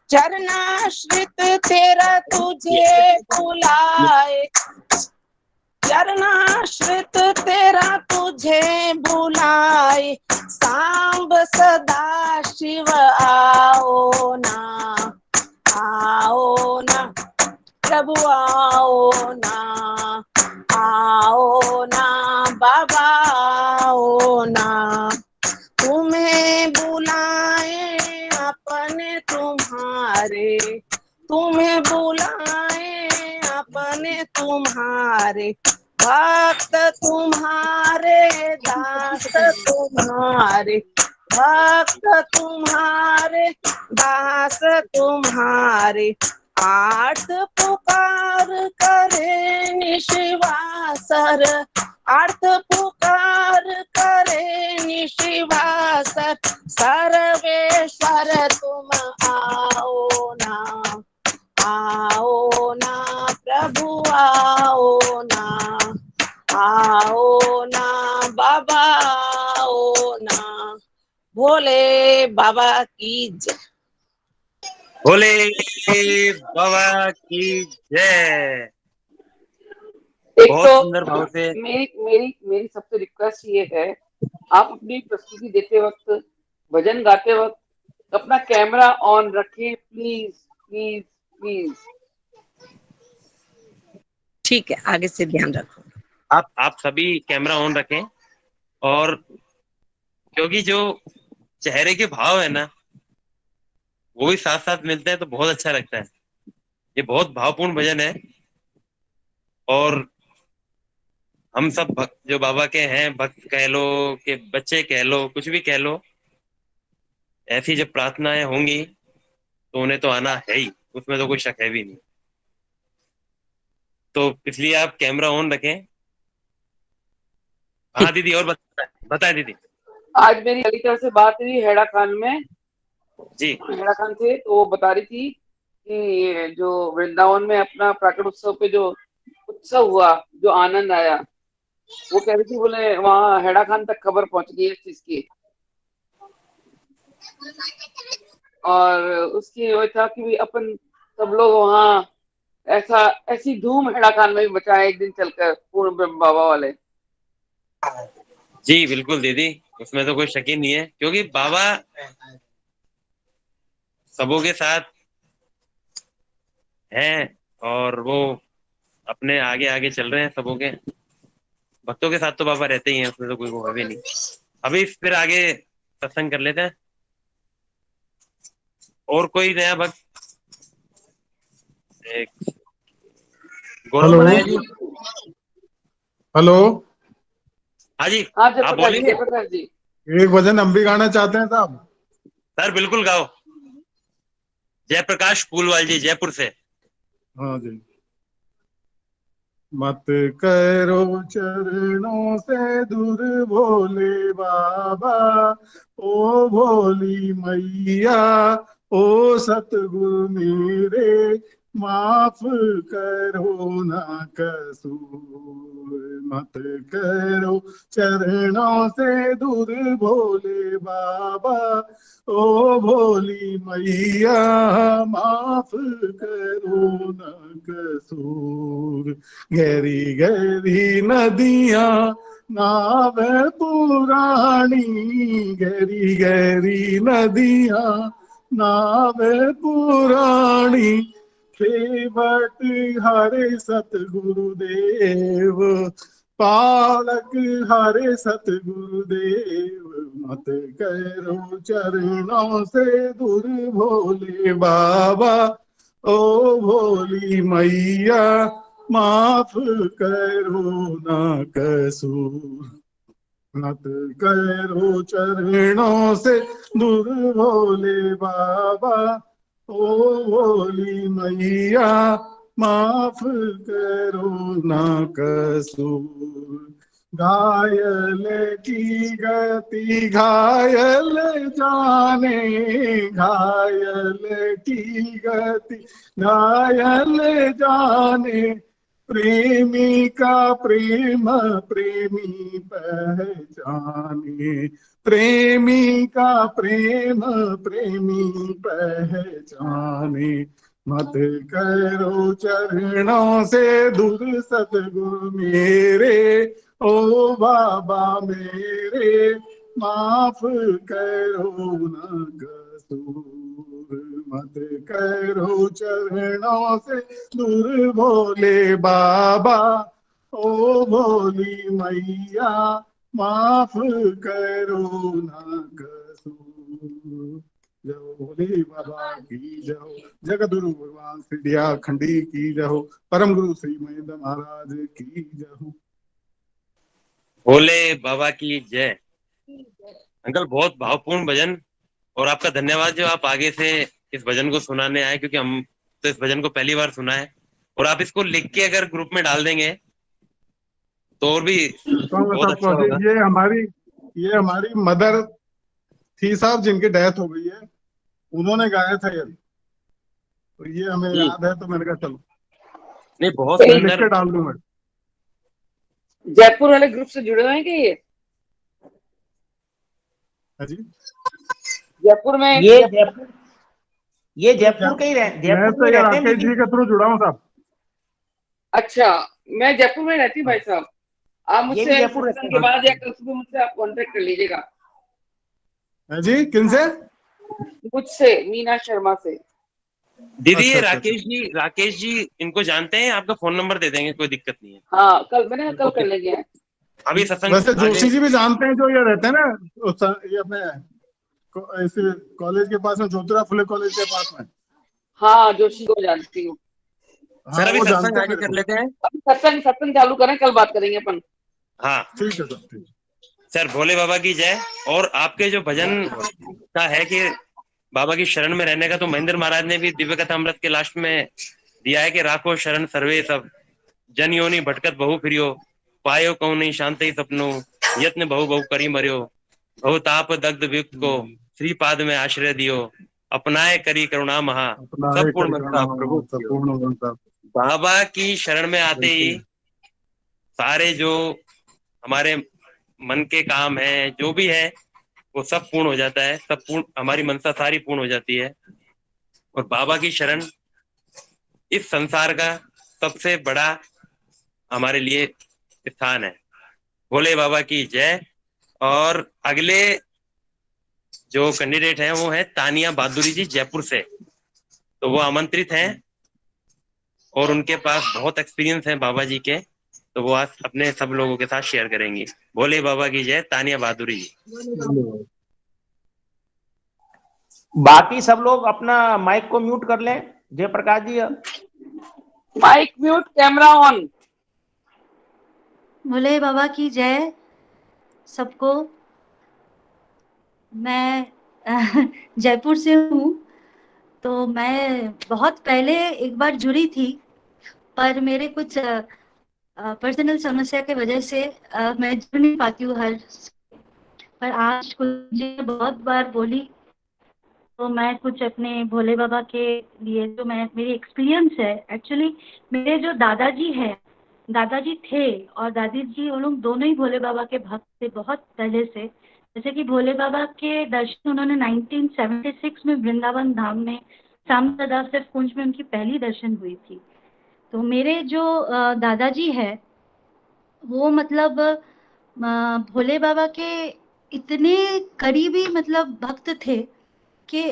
चरणाश्रित तेरा तुझे बुलाए, चरणाश्रित तेरा तुझे बुलाए, सांब सदा शिव आओ ना, आओ ना प्रभु आओ ना, आओ ना बाबा आओ ना। तुम्हें बुलाए अपने तुम्हारे, तुम्हें बुलाए अपने तुम्हारे, भक्त तुम्हारे दास तुम्हारे, भक्त तुम्हारे दास तुम्हारे। आर्त पुकार करे निशिवासर, आर्त पुकार करे निशिवासर, सर्वेश्वर तुम आओ ना, आओ ना प्रभु आओ ना, आओ ना बाबा आओ ना। भोले बाबा की जय। भोले बाबा की जय। एक बहुत तो सुंदर भाव से। मेरी सबसे रिक्वेस्ट ये है, आप अपनी प्रस्तुति देते वक्त, भजन गाते वक्त अपना कैमरा ऑन रखें प्लीज प्लीज प्लीज। ठीक है, आगे से ध्यान रखो। आप सभी कैमरा ऑन रखें, और क्योंकि जो चेहरे के भाव है ना, वो भी साथ साथ मिलते हैं तो बहुत अच्छा लगता है। ये बहुत भावपूर्ण भजन है, और हम सब जो बाबा के हैं, भक्त कह लो कि बच्चे कह लो, कुछ भी कह लो, ऐसी जब प्रार्थनाएं होंगी तो उन्हें तो आना है ही, उसमें तो कोई शक है भी नहीं। तो इसलिए आप कैमरा ऑन रखें। हाँ दीदी, और बताएं दीदी। आज मेरी अगली तरफ से बात हुई हेड़ा खान में जी, हेड़ा खान से, तो वो बता रही थी कि जो वृंदावन में अपना प्राकट उत्सव पे जो उत्सव हुआ, जो आनंद आया, वो कह रही थी, बोले वहाँ हेड़ा खान तक खबर पहुंच गई है इस चीज की। और उसकी वजह था कि अपन सब लोग वहाँ ऐसी धूम हेड़ा खान में भी मचाए एक दिन चलकर, पूर्ण ब्रह्म बाबा वाले। जी बिल्कुल दीदी, उसमें तो कोई शक ही नहीं है, क्योंकि बाबा सबों के साथ हैं और वो अपने आगे आगे चल रहे हैं। सबों के भक्तों के साथ तो बाबा रहते ही हैं, उसमें तो कोई वो है भी नहीं। अभी फिर आगे सत्संग कर लेते हैं। और कोई नया भक्त? गौरव हेलो जी। हेलो। हाँ जी, हाँ आप बोलिए। जयप्रकाश जी, एक भजन हम भी गाना चाहते हैं साहब। सर बिल्कुल गाओ। जयप्रकाश फूलवाल जी, जयपुर से। हाँ जी। मत करो चरणों से दूर भोले बाबा, ओ भोली मैया, ओ सतगुरु मेरे, माफ करो ना कसूर। मत करो चरणों से दूर भोले बाबा, ओ भोली मैया, माफ करो ना कसूर। गहरी गहरी नदियां नाव पुरानी, गहरी गहरी नदियां नाव पुरानी, खेवट हरे सतगुरुदेव, पालक हरे सतगुरुदेव। मत करो चरणों से दूर भोले बाबा, ओ भोली मैया, माफ करो ना कसूर। मत करो चरणों से दूर भोले बाबा, ओ भोली मैया, माफ करो ना कसूर। घायल की गति घायल जाने, घायल की गति घायल जाने, प्रेमी का प्रेम प्रेमी पहचाने, प्रेमी का प्रेम प्रेमी पहचाने। मत करो चरणों से दूर सतगुरु मेरे, ओ बाबा मेरे, माफ करो ना कसूर। मत करो चरणों से दूर भोले बाबा, ओ भोली मैया, माफ करो ना कसूर। जय भोले बाबा की जय, जगदगुरु भगवान सिद्धिया खंडी की जय, परम गुरु श्री महेंद्र महाराज की जय। भोले बाबा की जय। अंकल बहुत भावपूर्ण भजन, और आपका धन्यवाद जो आप आगे से इस भजन को सुनाने आए, क्योंकि हम तो इस भजन को पहली बार सुना है, और आप इसको लिख के अगर ग्रुप में डाल देंगे तो और भी बहुत अच्छा होगा। ये हमारी मदर थी साहब, जिनकी डेथ हो गई है, उन्होंने गाया था ये, तो ये हमें याद है, तो मैंने कहा चलो नहीं, बहुत लिख सुंदर। के डाल दूं मैं। जयपुर वाले ग्रुप से जुड़े हुए हैं क्या ये? जी, जयपुर में ये जयपुर के ही जयपुर में रहते हैं। राकेश जी के थ्रू जुड़ा हूँ साहब। अच्छा, मैं जयपुर में रहती हूँ भाई साहब। आप मुझसे जयपुर के बाद या कल सुबह मुझसे आप कांटेक्ट कर लीजिएगा। जी, किनसे? मुझसे, मीना शर्मा से। दीदी ये राकेश जी इनको जानते हैं? आपका फोन नंबर दे देंगे, कोई दिक्कत नहीं है। हाँ, कल कर लेंगे। अभी सत्संग वैसे जोशी जी भी जानते हैं, जो ये रहते हैं ना, ये अपने ऐसे कॉलेज के पास में, ज्योतिराव फुले कॉलेज के पास में। हाँ, जोशी को जानती हूँ। सर अभी सत्संग आगे कर लेते हैं। अभी सत्संग चालू करें, कल बात करेंगे अपन। हाँ ठीक है सर, ठीक। सर भोले बाबा की जय। और आपके जो भजन का है कि बाबा की शरण में रहने का, तो महेंद्र महाराज ने भी दिव्य कथा अमृत के लास्ट में दिया है कि राखो शरण सर्वे सब, जन योनि भटकत बहु फिरियो, पायो कहूं नहीं शांति सपनो, यत्न बहु बहु करी मरियो, बहु ताप दग्ध वियुक्त को श्रीपाद में आश्रय दियो, अपनाए करी करुणा महा, सब पूर्ण मनता प्रभु। बाबा की शरण में आते ही सारे जो हमारे मन के काम है, जो भी है, वो सब पूर्ण हो जाता है। सब पूर्ण, हमारी मनसा सारी पूर्ण हो जाती है। और बाबा की शरण इस संसार का सबसे बड़ा हमारे लिए स्थान है। भोले बाबा की जय। और अगले जो कैंडिडेट हैं वो है तानिया बहादुरी जी जयपुर से, तो वो आमंत्रित हैं और उनके पास बहुत एक्सपीरियंस है बाबा जी के, तो वो आज अपने सब लोगों के साथ शेयर करेंगी। भोले बाबा की जय। तानिया बहादुरी जी। बाकी सब लोग अपना माइक को म्यूट कर लें। जयप्रकाश जी, माइक म्यूट, कैमरा ऑन। भोले बाबा की जय सबको। मैं जयपुर से हूँ, तो मैं बहुत पहले एक बार जुड़ी थी, पर मेरे कुछ पर्सनल समस्या के वजह से मैं जुड़ नहीं पाती हूँ हर, पर आज मुझे बहुत बार बोली तो मैं कुछ अपने भोले बाबा के लिए जो मैं मेरी एक्सपीरियंस है। एक्चुअली मेरे जो दादाजी थे और दादी जी, वो लोग दोनों ही भोले बाबा के भक्त थे बहुत पहले से। जैसे कि भोले बाबा के दर्शन उन्होंने 1976 में वृंदावन धाम में श्याम सदा सिर्फ कुंज में उनकी पहली दर्शन हुई थी। तो मेरे जो दादाजी है वो मतलब भोले बाबा के इतने करीबी मतलब भक्त थे कि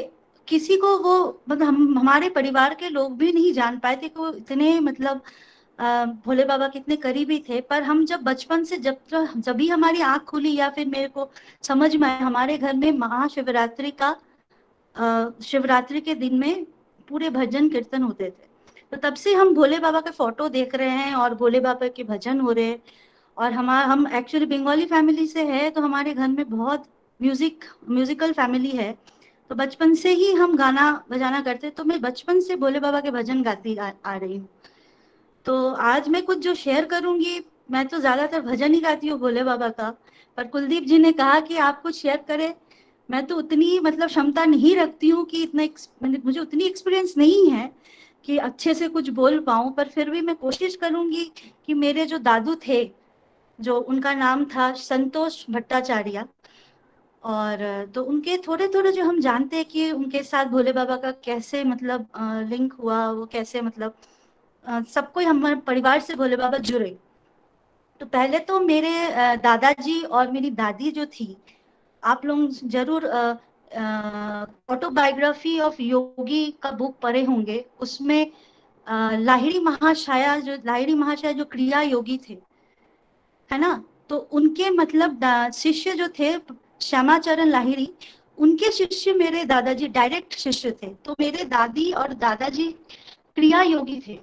किसी को वो मतलब हमारे परिवार के लोग भी नहीं जान पाए थे कि वो इतने मतलब भोले बाबा कितने करीबी थे। पर हम जब बचपन से जब भी हमारी आंख खुली या फिर मेरे को समझ में आया, हमारे घर में महाशिवरात्रि का शिवरात्रि के दिन में पूरे भजन कीर्तन होते थे। तो तब से हम भोले बाबा के फोटो देख रहे हैं और भोले बाबा के भजन हो रहे हैं। और हम एक्चुअली बंगाली फैमिली से है, तो हमारे घर में बहुत म्यूजिकल फैमिली है। तो बचपन से ही हम गाना बजाना करते, तो मैं बचपन से भोले बाबा के भजन गाती आ रही हूँ। तो आज मैं कुछ जो शेयर करूंगी, मैं तो ज्यादातर भजन ही गाती हूँ भोले बाबा का, पर कुलदीप जी ने कहा कि आप कुछ शेयर करें। मैं तो उतनी मतलब क्षमता नहीं रखती हूँ कि इतना मुझे उतनी एक्सपीरियंस नहीं है कि अच्छे से कुछ बोल पाऊँ, पर फिर भी मैं कोशिश करूंगी कि मेरे जो दादू थे, जो उनका नाम था संतोष भट्टाचार्य, और तो उनके थोड़े थोड़े जो हम जानते हैं कि उनके साथ भोले बाबा का कैसे मतलब लिंक हुआ, वो कैसे मतलब सबको हमारे परिवार से भोले बाबा जुड़े। तो पहले तो मेरे दादाजी और मेरी दादी जो थी, आप लोग जरूर ऑटोबायोग्राफी ऑफ योगी का बुक पढ़े होंगे। उसमें लाहिड़ी महाशय जो क्रिया योगी थे, है ना, तो उनके मतलब शिष्य जो थे श्यामाचरण लाहिड़ी, उनके शिष्य मेरे दादाजी डायरेक्ट शिष्य थे। तो मेरे दादी और दादाजी क्रिया योगी थे।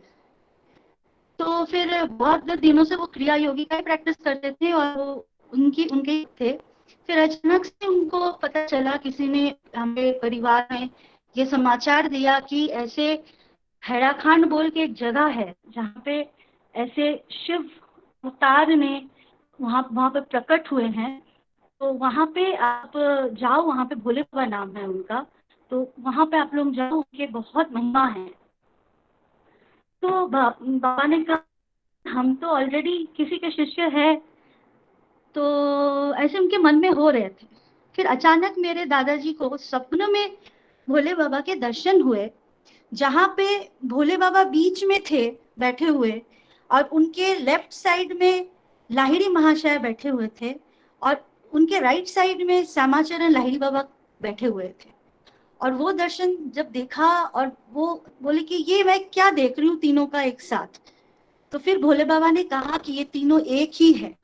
तो फिर बहुत दिनों से वो क्रिया योगी का ही प्रैक्टिस करते थे और वो उनके थे। फिर अचानक से उनको पता चला, किसी ने हमारे परिवार में ये समाचार दिया कि ऐसे हैराखांड बोल के एक जगह है जहाँ पे ऐसे शिव अवतार ने वहाँ पे प्रकट हुए हैं। तो वहाँ पे आप जाओ, वहाँ पे भोले बाबा नाम है उनका, तो वहाँ पे आप लोग जाओ, उनके बहुत महिमा है। तो बाबा ने कहा हम तो ऑलरेडी किसी के शिष्य है, तो ऐसे उनके मन में हो रहे थे। फिर अचानक मेरे दादाजी को सपनों में भोले बाबा के दर्शन हुए, जहाँ पे भोले बाबा बीच में थे बैठे हुए, और उनके लेफ्ट साइड में लाहिड़ी महाशय बैठे हुए थे, और उनके राइट साइड में श्यामाचरण लाहिड़ी बाबा बैठे हुए थे। और वो दर्शन जब देखा, और वो बोले कि ये मैं क्या देख रही हूँ तीनों का एक साथ। तो फिर भोले बाबा ने कहा कि ये तीनों एक ही है।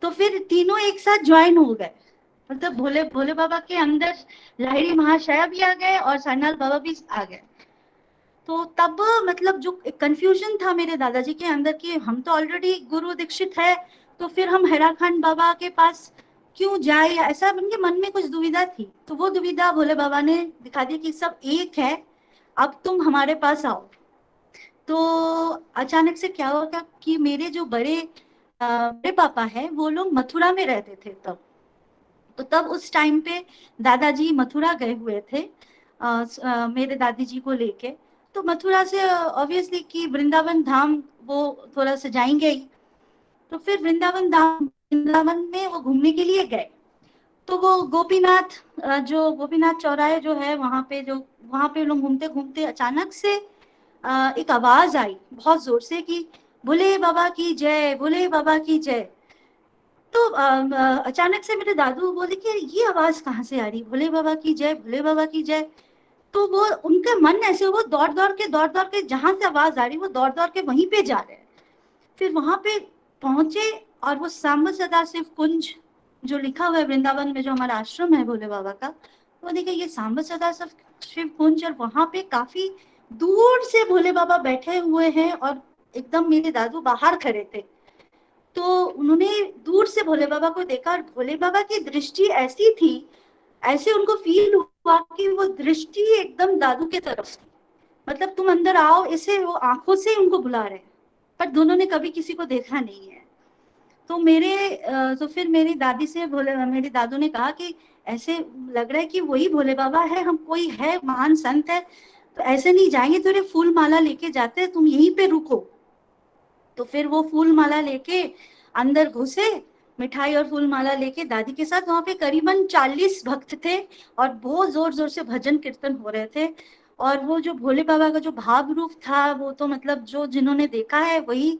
तो फिर तीनों एक साथ ज्वाइन हो गए, मतलब भोले बाबा के अंदर लाहिड़ी महाशय भी आ गए और सान्याल बाबा भी आ गए। तो तब मतलब जो कंफ्यूजन था मेरे दादाजी के अंदर कि हम तो ऑलरेडी गुरु दीक्षित है, तो फिर हम हैराखांड बाबा के पास क्यों जाए, ऐसा उनके मन में कुछ दुविधा थी। तो वो दुविधा भोले बाबा ने दिखा दी कि सब एक है, अब तुम हमारे पास आओ। तो अचानक से क्या होगा कि मेरे जो बड़े पापा है, वो लोग मथुरा में रहते थे तब। तो तब उस टाइम पे दादाजी मथुरा गए हुए थे मेरे दादी जी को लेके। तो मथुरा से ऑब्वियसली कि वृंदावन धाम वो थोड़ा सा जाएंगे ही। तो फिर वृंदावन में वो घूमने के लिए गए। तो वो जो गोपीनाथ चौराहे जो है वहाँ पे लोग घूमते घूमते अचानक से एक आवाज आई बहुत जोर से कि भोले बाबा की जय, भोले बाबा की जय। तो अचानक से मेरे दादू बोले कि ये आवाज कहाँ से आ रही, भोले बाबा की जय, भोले बाबा की जय। तो वो उनका मन ऐसे, वो दौड़ दौड़ के जहां से आवाज आ रही वो दौड़ दौड़ के वहीं पे जा रहे हैं। फिर वहां पे पहुंचे और वो सांब सदाशिव कुंज जो लिखा हुआ है वृंदावन में, जो हमारा आश्रम है भोले बाबा का, वो देखिए ये सांब सदाशिव कुंज, और वहां पे काफी दूर से भोले बाबा बैठे हुए हैं और एकदम मेरे दादू बाहर खड़े थे। तो उन्होंने दूर से भोले बाबा को देखा और भोले बाबा की दृष्टि ऐसी थी, ऐसे उनको फील हुआ कि वो दृष्टि एकदम दादू के तरफ थी, मतलब तुम अंदर आओ, इसे वो आंखों से उनको बुला रहे हैं। पर दोनों ने कभी किसी को देखा नहीं है। तो फिर मेरी दादी से मेरी दादू ने कहा कि ऐसे लग रहा है कि वही भोले बाबा है, हम कोई है महान संत है, तो ऐसे नहीं जाएंगे, थोड़े फूल माला लेके जाते हैं, तुम यहीं पे रुको। तो फिर वो फूल माला लेके अंदर घुसे, मिठाई और फूल माला लेके दादी के साथ। वहां पे करीबन 40 भक्त थे और बहुत जोर जोर से भजन कीर्तन हो रहे थे। और वो जो भोले बाबा का जो भाव रूप था, वो तो मतलब जो जिन्होंने देखा है वही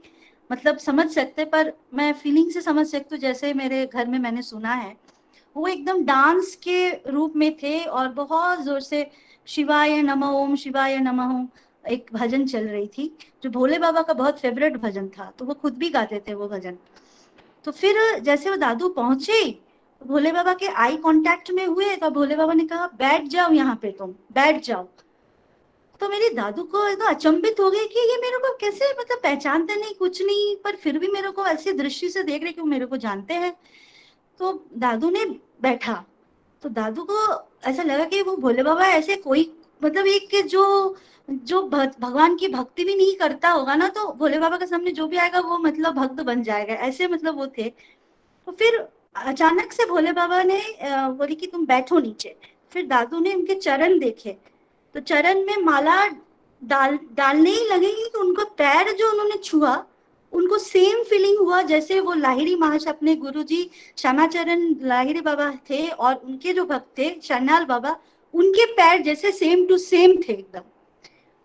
मतलब समझ सकते, पर मैं फीलिंग से समझ सकती हूँ, जैसे मेरे घर में मैंने सुना है। वो एकदम डांस के रूप में थे और बहुत जोर से शिवाय नमः ओम शिवाय नमः ओम एक भजन चल रही थी, जो भोले बाबा का बहुत फेवरेट भजन था, तो वो खुद भी गाते थे वो भजन। तो फिर जैसे वो दादू पहुंचे, भोले बाबा के आई कांटेक्ट में हुए, तो भोले बाबा ने कहा बैठ जाओ यहाँ पे, तुम बैठ जाओ। तो मेरी दादू को एकदम अचंभित हो गई कि ये मेरे को कैसे मतलब पहचानते नहीं, कुछ नहीं, पर फिर भी मेरे को ऐसी दृष्टि से देख रहे कि वो मेरे को जानते हैं। तो दादू ने बैठा, तो दादू को ऐसा लगा कि वो भोले बाबा ऐसे कोई मतलब एक के जो भगवान की भक्ति भी नहीं करता होगा ना, तो भोले बाबा के सामने जो भी आएगा वो मतलब भक्त बन जाएगा, ऐसे मतलब वो थे। तो फिर अचानक से भोले बाबा ने बोली कि तुम बैठो नीचे। फिर दादू ने उनके चरण देखे, तो चरण में माला डालने ही लगेगी कि उनको पैर जो उन्होंने छुआ, उनको सेम फीलिंग हुआ जैसे वो लाहिड़ी महाशय अपने गुरुजी श्यामाचरण लाहिड़ी बाबा थे और उनके जो भक्त थे शरणाल बाबा, उनके पैर जैसे सेम टू सेम थे एकदम।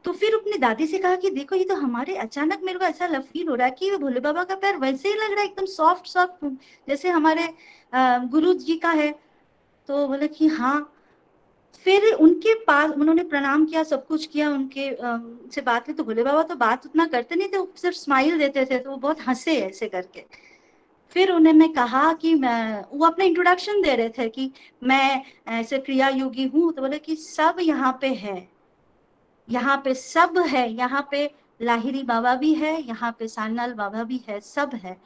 तो फिर अपनी दादी से कहा कि देखो ये तो हमारे, अचानक मेरे को ऐसा फील हो रहा है कि भोले बाबा का पैर वैसे ही लग रहा है, एकदम सॉफ्ट सॉफ्ट जैसे हमारे गुरु जी का है। तो बोले कि हाँ। फिर उनके पास उन्होंने प्रणाम किया, सब कुछ किया, उनके से बात की। तो भोले बाबा तो बात उतना करते नहीं थे, वो सिर्फ स्माइल देते थे, तो वो बहुत हंसे ऐसे करके। फिर उन्होंने कहा कि वो अपना इंट्रोडक्शन दे रहे थे कि मैं ऐसे क्रिया योगी हूँ। तो बोले कि सब यहाँ पे है, यहाँ पे सब है, यहाँ पे लाहिड़ी बाबा भी है, यहाँ पे सान्याल बाबा भी है, सब है।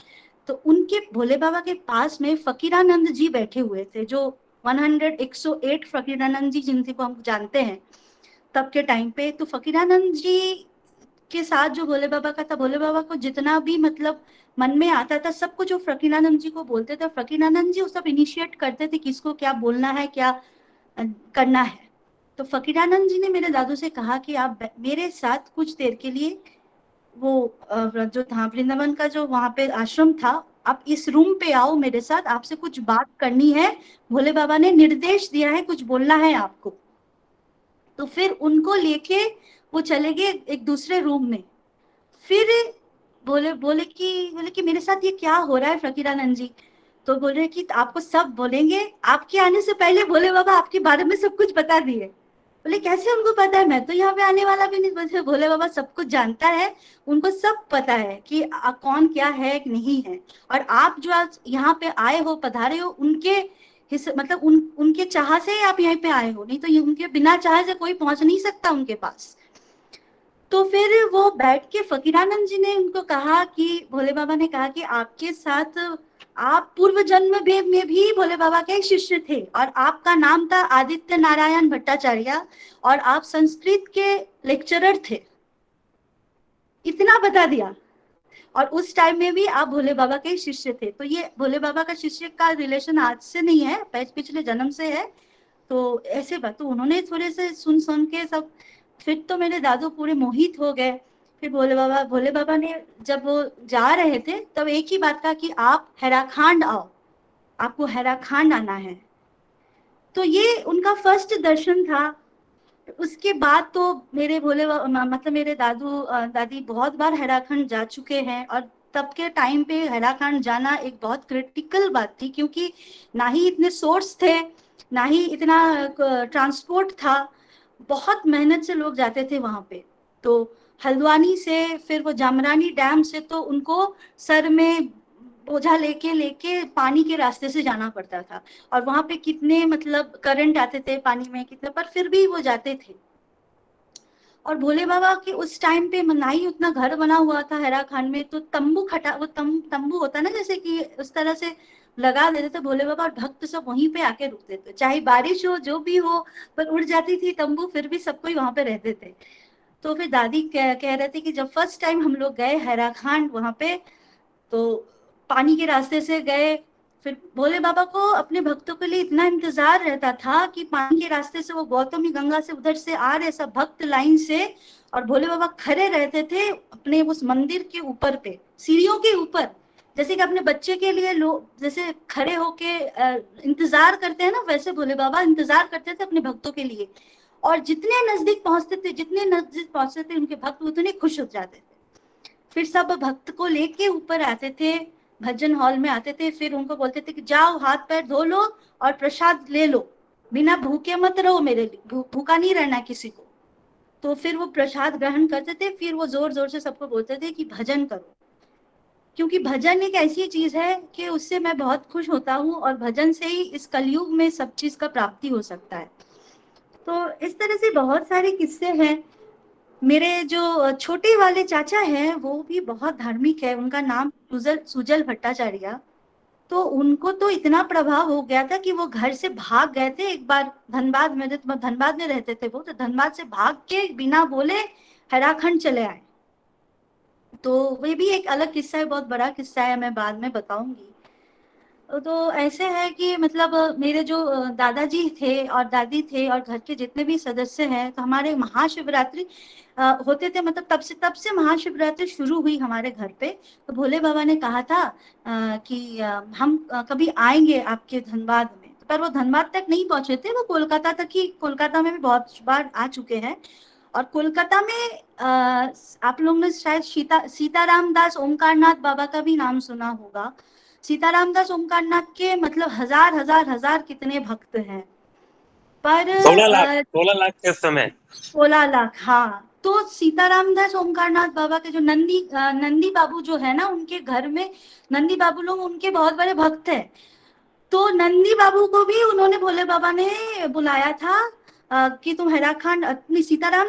तो उनके भोले बाबा के पास में फकीरानंद जी बैठे हुए थे, जो 108 फकीरानंद जी जिनको हम जानते हैं तब के टाइम पे। तो फकीरानंद जी के साथ जो भोले बाबा का था, भोले बाबा को जितना भी मतलब मन में आता था सब कुछ वो फकीरानंद जी को बोलते थे। फकीरानंद जी वो सब इनिशिएट करते थे, किसको क्या बोलना है, क्या करना है। तो फकीरानंद जी ने मेरे दादू से कहा कि आप मेरे साथ कुछ देर के लिए वो जो था वृंदावन का जो वहां पे आश्रम था, आप इस रूम पे आओ मेरे साथ, आपसे कुछ बात करनी है, भोले बाबा ने निर्देश दिया है, कुछ बोलना है आपको। तो फिर उनको लेके वो चले गए एक दूसरे रूम में। फिर बोले कि मेरे साथ ये क्या हो रहा है फकीरानंद जी। तो बोले कि आपको सब बोलेंगे, आपके आने से पहले भोले बाबा आपके बारे में सब कुछ बता दिए। बोले कैसे उनको पता है, मैं तो यहाँ पे आने वाला भी नहीं। बोले भोले बाबा सब कुछ जानता है, उनको सब पता है कि कौन क्या है कि नहीं है। और आप जो आज यहाँ पे आए हो, पधारे हो, उनके मतलब उनके चाह से आप यहाँ पे आए हो, नहीं तो उनके बिना चाह से कोई पहुंच नहीं सकता उनके पास। तो फिर वो बैठ के फकीरानंद जी ने उनको कहा कि भोले बाबा ने कहा कि आपके साथ आप पूर्व जन्म में भी भोले बाबा के शिष्य थे और आपका नाम था आदित्य नारायण भट्टाचार्य और आप संस्कृत के लेक्चरर थे। इतना बता दिया। और उस टाइम में भी आप भोले बाबा के शिष्य थे। तो ये भोले बाबा का शिष्य का रिलेशन आज से नहीं है, पिछले जन्म से है। तो ऐसे बात तो उन्होंने थोड़े से सुन के सब, फिर तो मेरे दादू पूरे मोहित हो गए। फिर भोले बाबा ने जब वो जा रहे थे तब एक ही बात कहा कि आप हैराखांड आओ, आपको हैराखांड आना है। तो ये उनका फर्स्ट दर्शन था। उसके बाद तो मेरे मतलब मेरे दादू दादी बहुत बार हैराखंड जा चुके हैं और तब के टाइम पे हैराखंड जाना एक बहुत क्रिटिकल बात थी, क्योंकि ना ही इतने सोर्स थे, ना ही इतना ट्रांसपोर्ट था, बहुत मेहनत से लोग जाते थे वहां पे। तो हल्द्वानी से फिर वो जामरानी डैम से तो उनको सर में बोझा लेके पानी के रास्ते से जाना पड़ता था। और वहां पे कितने मतलब करंट आते थे पानी में कितने, पर फिर भी वो जाते थे। और भोले बाबा के उस टाइम पे ना ही उतना घर बना हुआ था हैराखांड में, तो तंबू वो तंबू होता ना जैसे कि उस तरह से लगा देते थे भोले बाबा, और भक्त सब वहीं पे आके रुकते थे, चाहे बारिश हो जो भी हो, पर उड़ जाती थी तंबू, फिर भी सब कोई वहां पे रहते थे। तो फिर दादी कह रहे थे कि जब फर्स्ट टाइम हम लोग गए हैराखांड वहां पे, तो पानी के रास्ते से गए, फिर भोले बाबा को अपने भक्तों के लिए इतना इंतजार रहता था कि पानी के रास्ते से वो गौतमी गंगा से उधर से आ रहे सब भक्त लाइन से, और भोले बाबा खड़े रहते थे अपने उस मंदिर के ऊपर पे, सीढ़ियों के ऊपर, जैसे कि अपने बच्चे के लिए लोग जैसे खड़े होके इंतजार करते हैं ना, वैसे भोले बाबा इंतजार करते थे अपने भक्तों के लिए। और जितने नजदीक पहुंचते थे उनके भक्त उतने खुश हो जाते थे। फिर सब भक्त को लेके ऊपर आते थे, भजन हॉल में आते थे, फिर उनको बोलते थे कि जाओ हाथ पैर धो लो और प्रसाद ले लो, बिना भूखे मत रहो, मेरे लिए भूखा नहीं रहना किसी को। तो फिर वो प्रसाद ग्रहण करते थे, फिर वो जोर जोर से सबको बोलते थे कि भजन करो, क्योंकि भजन एक ऐसी चीज है कि उससे मैं बहुत खुश होता हूँ, और भजन से ही इस कलयुग में सब चीज का प्राप्ति हो सकता है। तो इस तरह से बहुत सारे किस्से हैं। मेरे जो छोटे वाले चाचा हैं वो भी बहुत धार्मिक है, उनका नाम सुजल भट्टाचार्य। तो उनको तो इतना प्रभाव हो गया था कि वो घर से भाग गए थे एक बार, धनबाद में रहते थे वो, तो धनबाद से भाग के बिना बोले हैराखंड चले आए। तो वे भी एक अलग किस्सा है, बहुत बड़ा किस्सा है, मैं बाद में बताऊंगी। तो ऐसे है कि मतलब मेरे जो दादाजी थे और दादी थे और घर के जितने भी सदस्य हैं, तो हमारे महाशिवरात्रि होते थे, मतलब तब से महाशिवरात्रि शुरू हुई हमारे घर पे। तो भोले बाबा ने कहा था कि हम कभी आएंगे आपके धनबाद में, पर वो धनबाद तक नहीं पहुंचे थे, वो कोलकाता तक ही, कोलकाता में भी बहुत बार आ चुके हैं। और कोलकाता में आप लोगों ने शायद सीताराम दास ओमकारनाथ बाबा का भी नाम सुना होगा। सीताराम दास ओमकारनाथ के मतलब हजार कितने भक्त हैं, पर 16 लाख के समय 16 लाख, हाँ। तो सीताराम दास ओमकारनाथ बाबा के जो नंदी बाबू जो है ना, उनके घर में नंदी बाबू लोग उनके बहुत बड़े भक्त हैं। तो नंदी बाबू को भी उन्होंने भोले बाबा ने बुलाया था कि तुम हैराखंड, अपनी सीताराम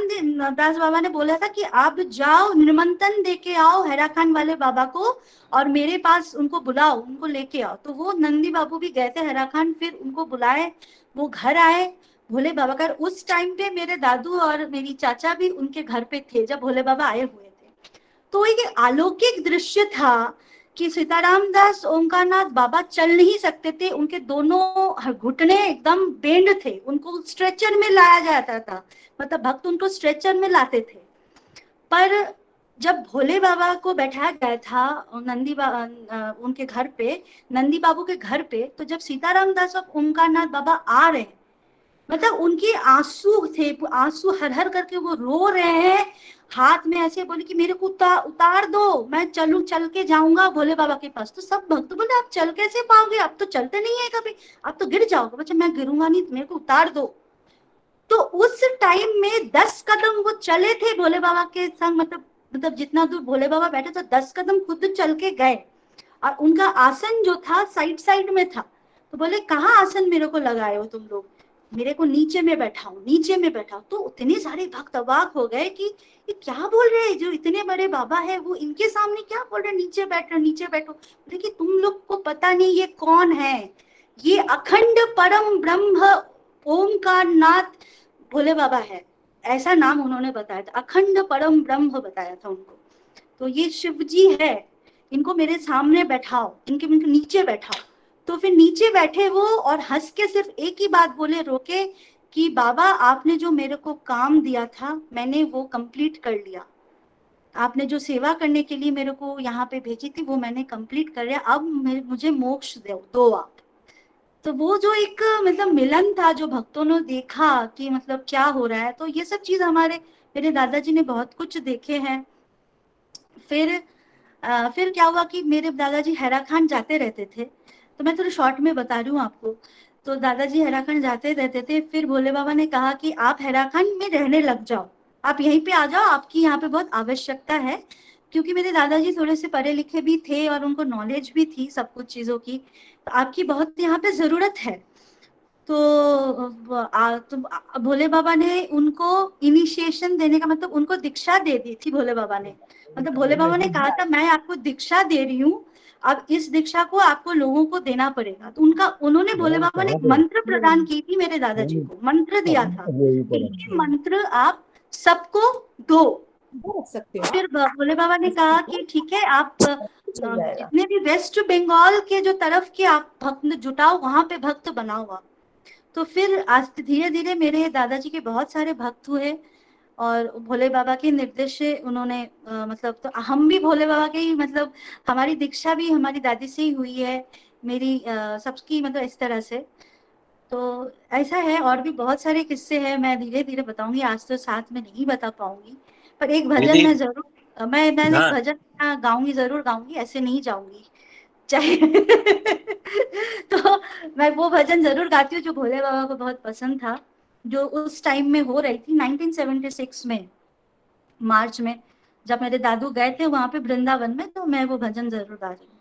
दास बाबा ने बोला था कि आप जाओ निमंत्रण दे के आओ हैराखंड वाले बाबा को, और मेरे पास उनको बुलाओ, उनको लेके आओ। तो वो नंदी बाबू भी गए थे हैराखंड, फिर उनको बुलाए, वो घर आए भोले बाबा का। उस टाइम पे मेरे दादू और मेरी चाचा भी उनके घर पे थे जब भोले बाबा आए हुए थे। तो एक अलौकिक दृश्य था कि सीताराम दास ओमकारनाथ बाबा चल नहीं सकते थे, उनके दोनों घुटने एकदम बेंड थे, उनको स्ट्रेचर में लाया जाता था, मतलब भक्त उनको स्ट्रेचर में लाते थे। पर जब भोले बाबा को बैठाया गया था उनके घर पे, नंदी बाबू के घर पे, तो जब सीताराम दास और ओमकारनाथ बाबा आ रहे हैं, मतलब उनके आंसू थे, आंसू हर हर करके वो रो रहे हैं, हाथ में ऐसे बोले कि मेरे को उतार दो, मैं चल के जाऊंगा भोले बाबा के पास। तो सब भक्त बोले आप चल कैसे पाओगे, आप तो चलते नहीं है कभी, आप तो गिर जाओगे। बच्चा मैं गिरूंगा नहीं, मेरे को उतार दो। तो उस टाइम में 10 कदम वो चले थे भोले बाबा के संग, मतलब जितना दूर भोले बाबा बैठे तो 10 कदम खुद चल के गए, और उनका आसन जो था साइड में था। तो बोले कहाँ आसन मेरे को लगाए हो तुम लोग, मेरे को नीचे में बैठाओ। तो इतने सारे भक्त अवाक हो गए कि ये क्या बोल रहे हैं, जो इतने बड़े बाबा है वो इनके सामने क्या बोल रहे हैं, नीचे बैठो। देखिए तुम लोग को पता नहीं ये कौन है, ये अखंड परम ब्रह्म ओमकारनाथ भोले बाबा है, ऐसा नाम उन्होंने बताया था, अखंड परम ब्रह्म बताया था उनको। तो ये शिव जी है, इनको मेरे सामने बैठाओ, इनके नीचे बैठाओ। तो फिर नीचे बैठे वो, और हंस के सिर्फ एक ही बात बोले रोके कि बाबा आपने जो मेरे को काम दिया था मैंने वो कंप्लीट कर लिया, आपने जो सेवा करने के लिए मेरे को यहाँ पे भेजी थी वो मैंने कंप्लीट कर लिया, अब मुझे मोक्ष दो आप। तो वो जो एक मतलब मिलन था जो भक्तों ने देखा कि मतलब क्या हो रहा है, तो ये सब चीज मेरे दादाजी ने बहुत कुछ देखे हैं। फिर क्या हुआ कि मेरे दादाजी हैराखंड जाते रहते थे, तो मैं थोड़ा शॉर्ट में बता रही हूँ आपको। तो दादाजी हैराखंड जाते रहते थे, फिर भोले बाबा ने कहा कि आप हैराखंड में रहने लग जाओ, आप यहीं पे आ जाओ, आपकी यहाँ पे बहुत आवश्यकता है। क्योंकि मेरे दादाजी थोड़े से पढ़े लिखे भी थे और उनको नॉलेज भी थी सब कुछ चीजों की, तो आपकी बहुत यहाँ पे जरूरत है। तो भोले बाबा ने उनको इनिशिएशन देने का मतलब उनको दीक्षा दे दी थी भोले बाबा ने, मतलब भोले बाबा ने कहा था मैं आपको दीक्षा दे रही हूँ, अब इस दीक्षा को आपको लोगों को देना पड़ेगा। तो उन्होंने भोले बाबा ने मंत्र प्रदान की थी, मेरे दादाजी को मंत्र दिया था, ये मंत्र आप सबको दो। रख सकते हो फिर भोले बाबा ने कहा कि ठीक है, आप चल जाएगा। जितने भी वेस्ट बंगाल के जो तरफ के आप भक्त जुटाओ, वहां पे भक्त बनाओ आप। तो फिर आज धीरे धीरे मेरे दादाजी के बहुत सारे भक्त हुए और भोले बाबा के निर्देश से उन्होंने मतलब, तो हम भी भोले बाबा के ही, मतलब हमारी दीक्षा भी हमारी दादी से ही हुई है, मेरी सबकी, मतलब इस तरह से। तो ऐसा है, और भी बहुत सारे किस्से हैं, मैं धीरे धीरे बताऊंगी, आज तो साथ में नहीं बता पाऊंगी, पर एक भजन दीदी मैं जरूर, मैं एक हाँ भजन गाऊंगी, जरूर गाऊंगी, ऐसे नहीं जाऊंगी चाहे तो मैं वो भजन जरूर गाती हूँ जो भोले बाबा को बहुत पसंद था, जो उस टाइम में हो रही थी 1976 में, मार्च में, जब मेरे दादू गए थे वहां पे वृंदावन में, तो मैं वो भजन जरूर गा रही हूँ।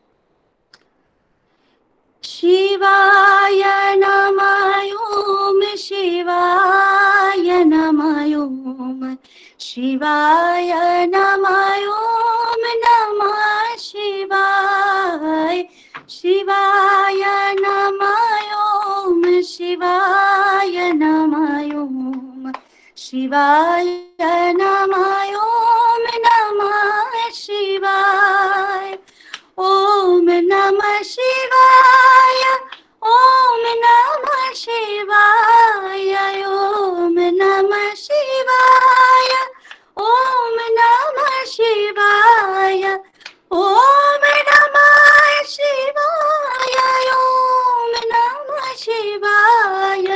शिवाय नमः ओम, शिवाय नमः ओम, शिवाय नमः ओम नमः शिवाय, शिवाय नमः ओम, शिवाय नमः ओम, शिवाय नमः ओम नमः शिवाय, ओम नमः शिवाय, ओम नमः शिवाय, ओम नमः शिवाय, ओम नमः शिवाय, ओम नमः शिवाय, ओम नमः शिवाय,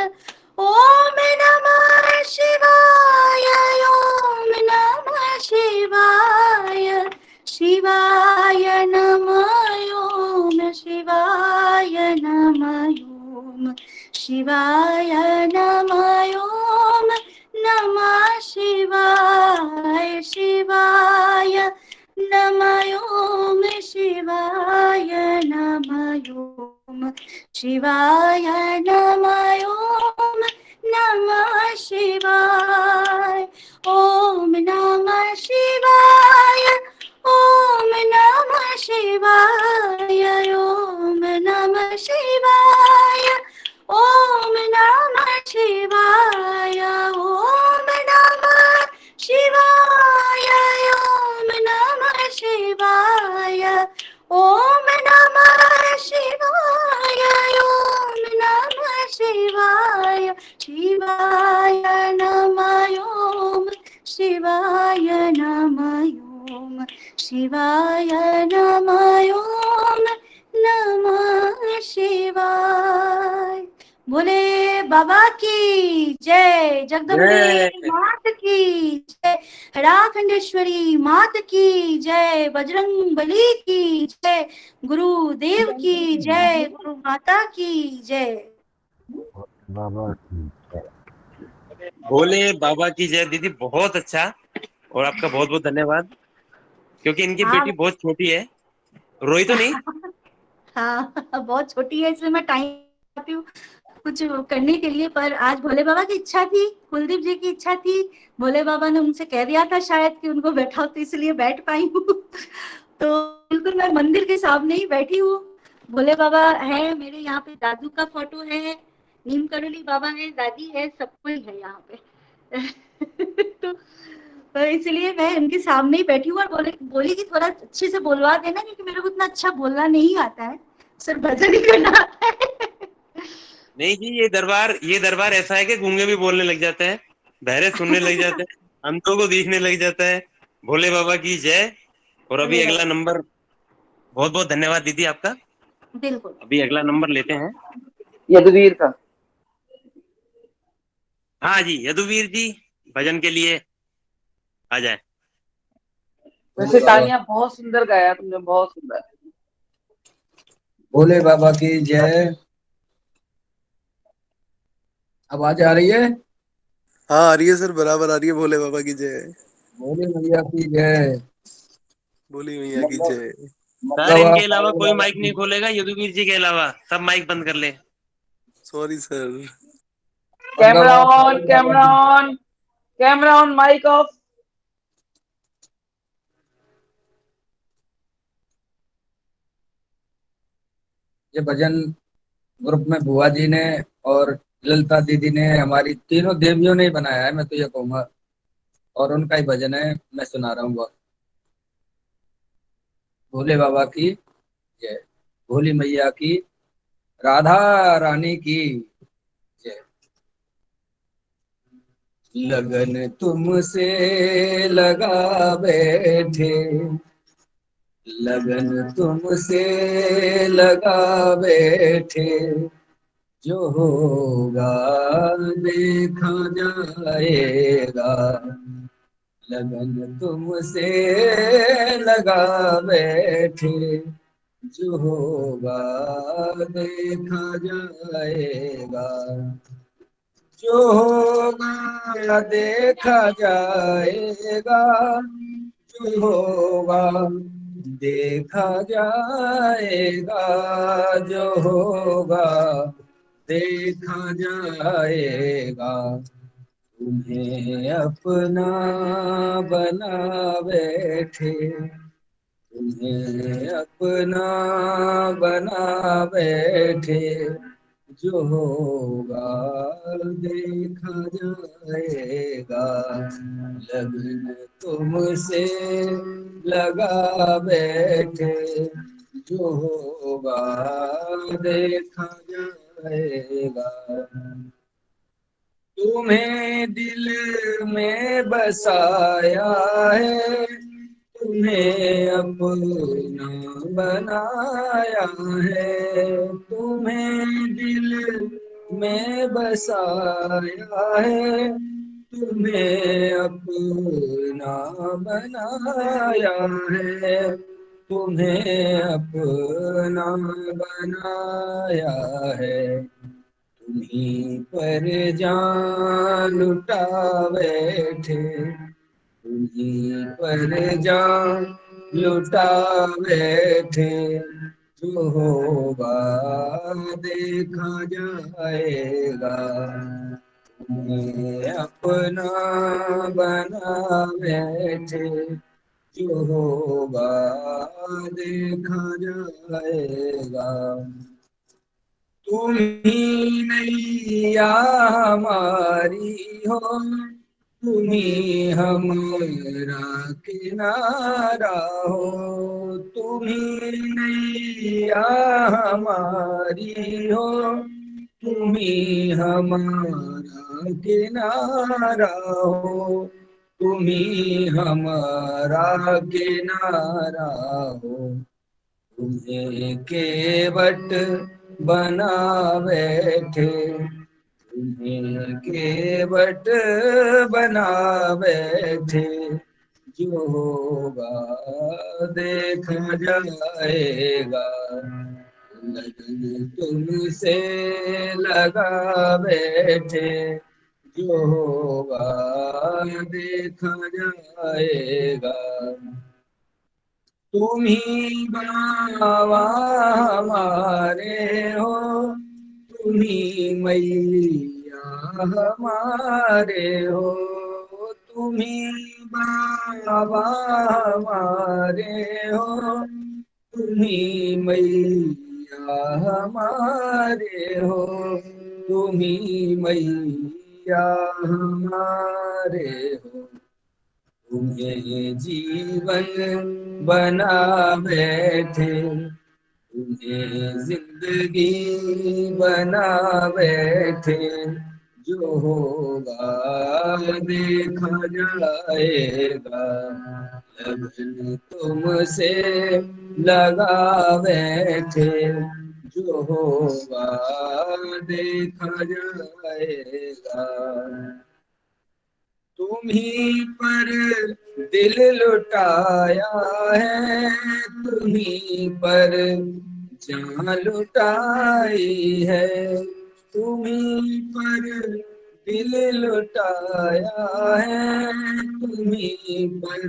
ओम नमः शिवाय, ओम नमः शिवाय, शिवाय नमः ओम, शिवाय नमः ओम, शिवाय नमः ओम नमः शिवाय, शिवाय नमः ओम, शिवाय नमः ओम, शिवाय नमः ओम नमः शिवाय, ओम नमः शिवाय, ओम नमः शिवाय, ओम नमः शिवाय, ओम नमः शिवाय, ओम नमः शिवाय, ओम नमः शिवाय, ओम नमः शिवाय, ओम नमः शिवाय, शिवाय नमः ओम, शिवाय नमः ओम, शिवाय नमः ओम नमः शिवाय। भोले बाबा की जय, जगदम्बे मात की जय, हराखंडेश्वरी मात की जय, बजरंग बली की जय, गुरुदेव की जय, गुरु माता की जय। भोले बाबा की जय। दीदी बहुत अच्छा, और आपका बहुत बहुत धन्यवाद, क्योंकि इनकी हाँ बेटी बहुत छोटी है, रोई तो नहीं? हाँ बहुत छोटी है, इसलिए मैं टाइम आती हूँ कुछ करने के लिए, पर आज भोले बाबा की इच्छा थी, कुलदीप जी की इच्छा थी, भोले बाबा ने उनसे कह दिया था शायद कि उनको बैठाओ, तो इसलिए बैठ पाई हूँ तो बिल्कुल मैं मंदिर के सामने ही बैठी हूँ। भोले बाबा है मेरे, यहाँ पे दादू का फोटो है, नीम करोली बाबा है, दादी है, सब कोई है यहाँ पे तो इसलिए मैं इनके सामने ही बैठी हूँ, और बोली कि थोड़ा अच्छे से बोलवा देना, क्योंकि मेरे को इतना अच्छा बोलना नहीं आता है, सिर्फ भजन ही करना आता है नहीं जी, ये दरबार ऐसा है कि गूंगे भी बोलने लग जाते हैं, बहरे सुनने लग जाते हैं, अंधों को दिखने लग जाता है। भोले बाबा की जय। और अभी अगला नंबर, बहुत बहुत धन्यवाद दीदी आपका। बिल्कुल, अभी अगला नंबर लेते हैं यदुवीर का। हाँ जी, यदुवीर जी भजन के लिए आ जाए। वैसे तालियां बहुत सुंदर गाया तुमने, बहुत सुंदर। भोले बाबा की जय। आवाज आ रही है? हाँ आ रही है सर, बराबर आ रही है। भोले बाबा की जय। भोले मैया की जय। भोली मैया की जय। सर इनके अलावा कोई माइक नहीं खोलेगा, यदुवीर जी के अलावा सब माइक बंद कर ले। Sorry sir. Camera on, camera on, camera on, mic off. ये भजन ग्रुप में बुआ जी ने और ललिता दीदी ने, हमारी तीनों देवियों ने ही बनाया है, मैं तो ये कहूंगा। और उनका ही भजन है, मैं सुना रहा हूँ। भोले बाबा की जय, भोली मैया की, राधा रानी की जय। लगन तुमसे लगा बैठे, लगन तुमसे लगा बैठे, जो होगा देखा जाएगा। लगन तुमसे लगा बैठे, जो होगा देखा जाएगा। जो होगा देखा जाएगा, जो होगा देखा जाएगा, जो होगा देखा जाएगा। तुम्हें अपना बना बैठे, तुम्हें अपना बना बैठे, जो होगा देखा जाएगा। लगन तुमसे लगा बैठे, जो होगा देखा जाएगा। तुम्हें दिल में बसाया है, तुम्हें अपना बनाया है, तुम्हें दिल में बसाया है, तुम्हें अपना बनाया है, तुम्हें अपना बनाया है। तुम्हीं पर जान लुटा बैठे, तुम्हीं पर जान लुटा बैठे, जो होगा देखा जाएगा। तुम्हें अपना बना बैठे, जो होगा देखा जाएगा। तुम ही नैया हमारी हो, तुम ही हमारा किनारा हो, तुम ही नैया हमारी हो, तुम ही हमारा किनारा हो, तुम ही हमारा किनारा हो। तुम्हें केवट बना बैठे, तुम्हें केवट बना बैठे, जो होगा देखा जाएगा। लगन तुमसे लगा बैठे, जो होगा देखा जाएगा। तुम ही बाबा हमारे हो, तुम ही मैया हमारे हो, तुम ही बाबा हमारे हो, तुम ही मैया हमारे हो, तुम ही मैया हमारे हो। तुम्हें जीवन बना बैठे, तुम्हें जिंदगी बना बैठे, जो होगा देखा जाएगा। लगन तुमसे लगा बैठे, जो होगा देखा जाएगा। तुम्हीं पर दिल लुटाया है, तुम्हीं पर जान लुटाई है, तुम्हीं पर दिल लुटाया है, तुम्हीं पर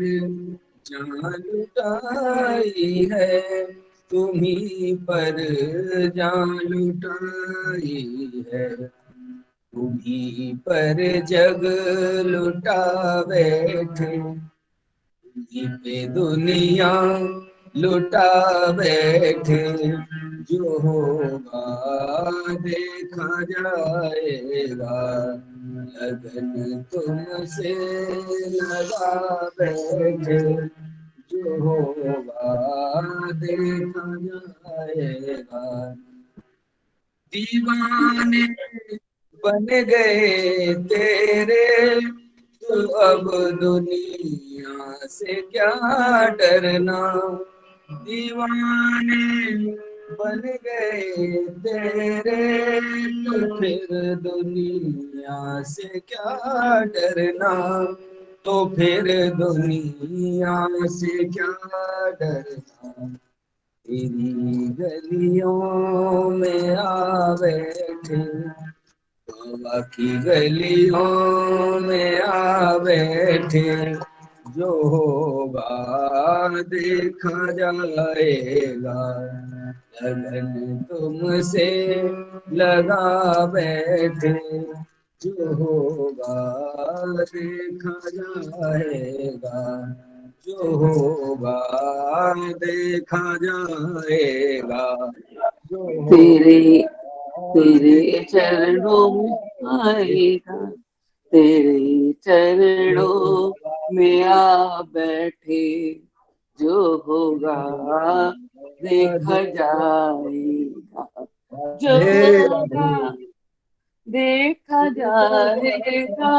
जान लुटाई है, तुम्हीं पर जान लुटाई है। तुम्हीं पर जग लुटा बैठे, तुम्हीं पे दुनिया लुटा बैठे, जो होगा देखा जाएगा। लगन तुमसे लगा बैठे, जो होगा देखा जाएगा। दीवाने बन गए तेरे, तो अब दुनिया से क्या डरना। दीवाने बन गए तेरे, तो फिर दुनिया से क्या डरना। तो फिर दुनिया से क्या डरना। तेरी गलियों में आ बैठे, बाबा की गलियों में आ बैठे, जो होगा देखा जाएगा। लगन तुमसे लगा बैठे, जो होगा देखा जाएगा। जो होगा देखा जाएगा। जो तेरे तेरे चरणों में आएगा, तेरे चरणों में आ बैठे, जो होगा देखा जाएगा। जो होगा देखा जाएगा।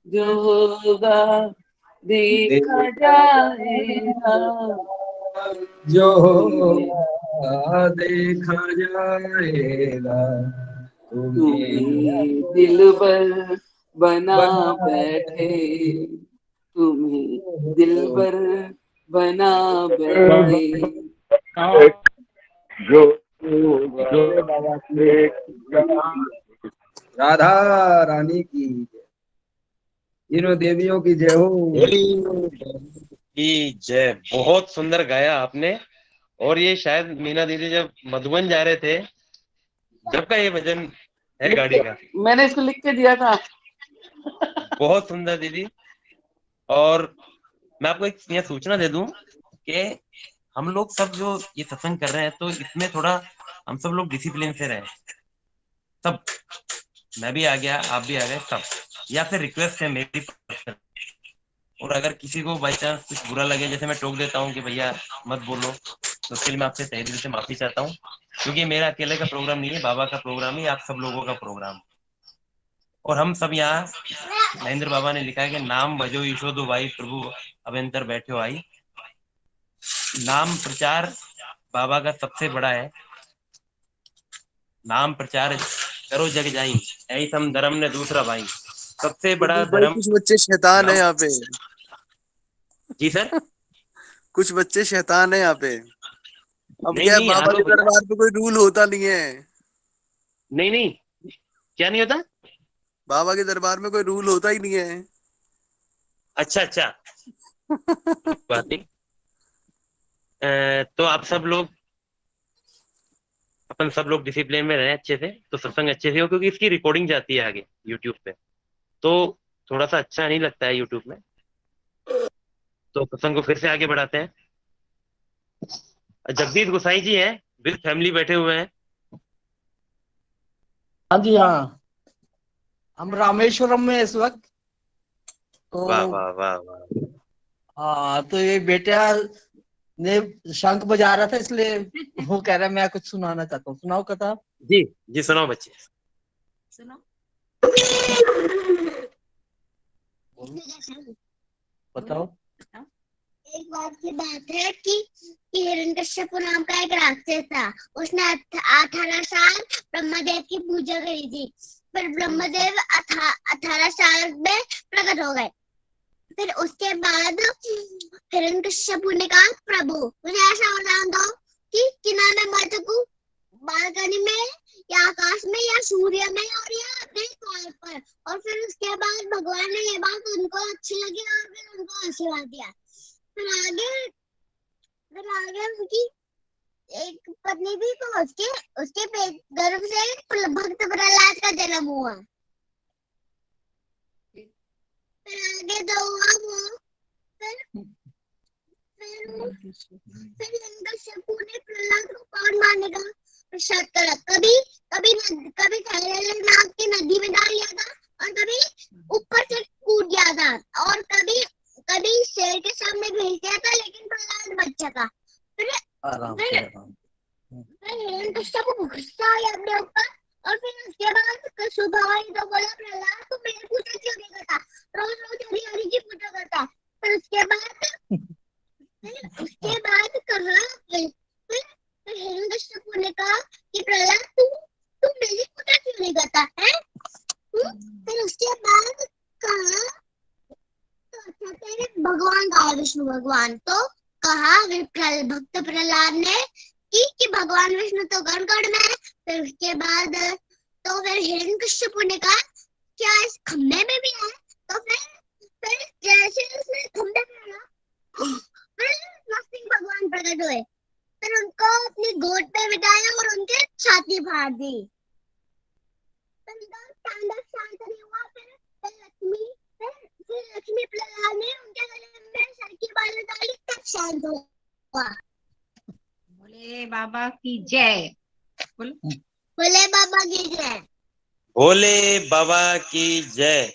जो होगा देखा जाएगा। जो होगा देखा जाएगा। तुम्हें दिलबर बना बैठे, तुम्हें दिलबर बना बैठे। जो राधा रानी की जय, तीनों देवियों की जय हो। की जय। बहुत सुंदर गाया आपने। और ये शायद मीना दीदी जब मधुबन जा रहे थे जब का ये भजन है गाड़ी का। मैंने इसको लिख के दिया था। बहुत सुंदर दीदी। और मैं आपको एक यहाँ सूचना दे दूं कि हम लोग सब जो ये सत्संग कर रहे हैं तो इसमें थोड़ा हम सब लोग डिसिप्लिन से रहे सब। मैं भी आ गया, आप भी आ गए सब। या फिर रिक्वेस्ट है मेरी। और अगर किसी को बाई चांस कुछ बुरा लगे, जैसे मैं टोक देता हूँ कि भैया मत बोलो, तो उसके लिए मैं आपसे तहे दिल से माफी चाहता हूँ। क्योंकि मेरा अकेले का प्रोग्राम नहीं है, बाबा का प्रोग्राम है, आप सब लोगों का प्रोग्राम। और हम सब यहाँ, महेंद्र बाबा ने लिखा है कि नाम भजो यशोदो भाई, प्रभु अभ्यंतर बैठो आई। नाम प्रचार बाबा का सबसे बड़ा है। नाम प्रचार करो जग जाई, ऐ सम धर्म ने दूसरा भाई। सबसे बड़ा भाई धर्म कुछ बच्चे शैतान है यहाँ पे। जी सर। कुछ बच्चे शैतान है यहाँ पे। अब नहीं क्या है, नहीं, बाबा आलो के भैया। दरबार पे कोई रूल होता नहीं है। नहीं नहीं, क्या नहीं होता? बाबा के दरबार में कोई रूल होता ही नहीं है। अच्छा अच्छा, बात नहीं। तो आप सब लोग, अपन सब लोग डिसिप्लिन में रहे अच्छे से, तो सत्संग अच्छे से हो। क्योंकि इसकी रिकॉर्डिंग जाती है आगे यूट्यूब पे, तो थोड़ा सा अच्छा नहीं लगता है यूट्यूब में। तो सत्संग को फिर से आगे बढ़ाते हैं। जगदीश गोसाई जी हैं, विद फैमिली बैठे हुए हैं। हाँ जी हाँ, हम रामेश्वरम में इस वक्त। वाह तो वाह वाह वाह। हाँ, तो ये बेटा ने शंख बजा रहा था, इसलिए वो कह रहा है मैं कुछ सुनाना चाहता हूँ। सुनाओ कथा। जी जी, सुनाओ बच्चे। सुनो। बताओ। एक बार की बात है कि हिरण्यकश्यप नाम का एक राक्षस था। उसने 18 साल ब्रह्मदेव की पूजा करी थी। फिर ब्रह्मदेव 18 साल में प्रकट हो गए। फिर उसके बाद हिरण्यकश्यप ने कहा, प्रभु मुझे ऐसा वरदान दो कि किना मैं मर सकूं, बालकनी में या आकाश में या सूर्य में और या अपने द्वार पर। और फिर उसके बाद भगवान ने ये बात उनको अच्छी लगी और फिर उनको आशीर्वाद दिया। फिर आगे उनकी एक पत्नी थी, तो उसके पेट गर्भ से भक्त प्रहलाद का जन्म हुआ। फिर आगे जो हुआ वो फिर हिरण्यकश्यप ने प्रहलाद को कौन मारने का प्रसाद करा। कभी नाग की नदी में डाल दिया था और कभी सुबह ही तो बोला प्रहलाद तू मेरी पूजा क्यों नहीं करता, रोज रोज हरि हरि की पूजा करता। फिर उसके बाद कहा फिर हिरण्यकश्यप ने कहा कि प्रहलाद तू मेरी पूजा क्यों नहीं करता है। फिर उसके बाद कहा तो अच्छा तेरे भगवान का है विष्णु भगवान, तो कहा भक्त प्रहलाद ने कि भगवान विष्णु तो गण में है। फिर उसके बाद तो फिर हिरण्यकश्यप ने कहा क्या इस खम्भे में भी है, तो फिर जैसे उसने खम्भे में रखा फिर नरसिंह भगवान प्रकट हुए, फिर उनको अपनी गोद पे बिठाया और उनके छाती फाड़ दी। फिर उनका तांडव शांत नहीं हुआ। फिर लक्ष्मी प्रहलाद ने उनके गले में सर की बाल डाली, तब शांत हुआ। भोले बाबा की जय। भोले बाबा की जय। भोले बाबा की जय।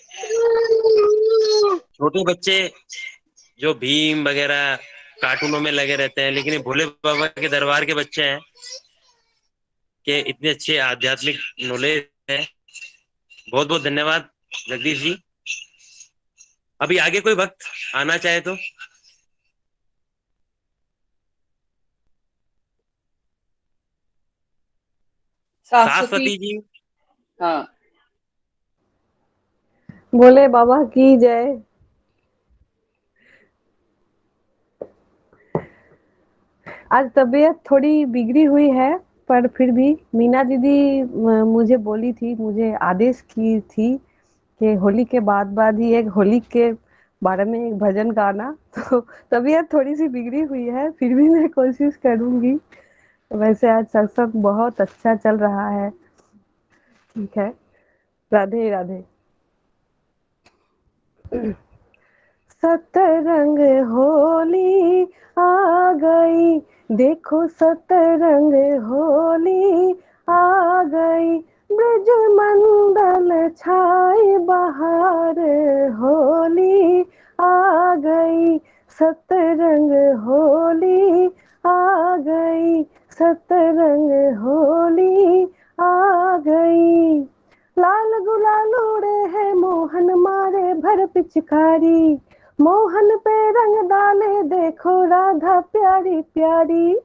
छोटे बच्चे जो भीम वगैरह कार्टूनों में लगे रहते हैं, लेकिन ये भोले बाबा के दरबार के बच्चे हैं कि इतने अच्छे आध्यात्मिक नॉलेज है। बहुत बहुत धन्यवाद जगदीश जी। अभी आगे कोई भक्त आना चाहे तो। सरस्वती जी। हाँ। भोले बाबा की जय। आज तबीयत थोड़ी बिगड़ी हुई है, पर फिर भी मीना दीदी मुझे बोली थी, मुझे आदेश की थी कि होली के बाद ही एक होली के बारे में एक भजन गाना। तो तबीयत थोड़ी सी बिगड़ी हुई है, फिर भी मैं कोशिश करूंगी। वैसे आज सत्संग बहुत अच्छा चल रहा है। ठीक है, राधे राधे। सतरंग होली आ गई, देखो सतरंग होली आ गई, ब्रज मंडल छाई बहार होली आ गई, सतरंग होली आ गई, सतरंग होली आ गई। लाल गुलाल उड़े है मोहन मारे भर पिचकारी, मोहन पे रंग डाले देखो राधा प्यारी प्यारी,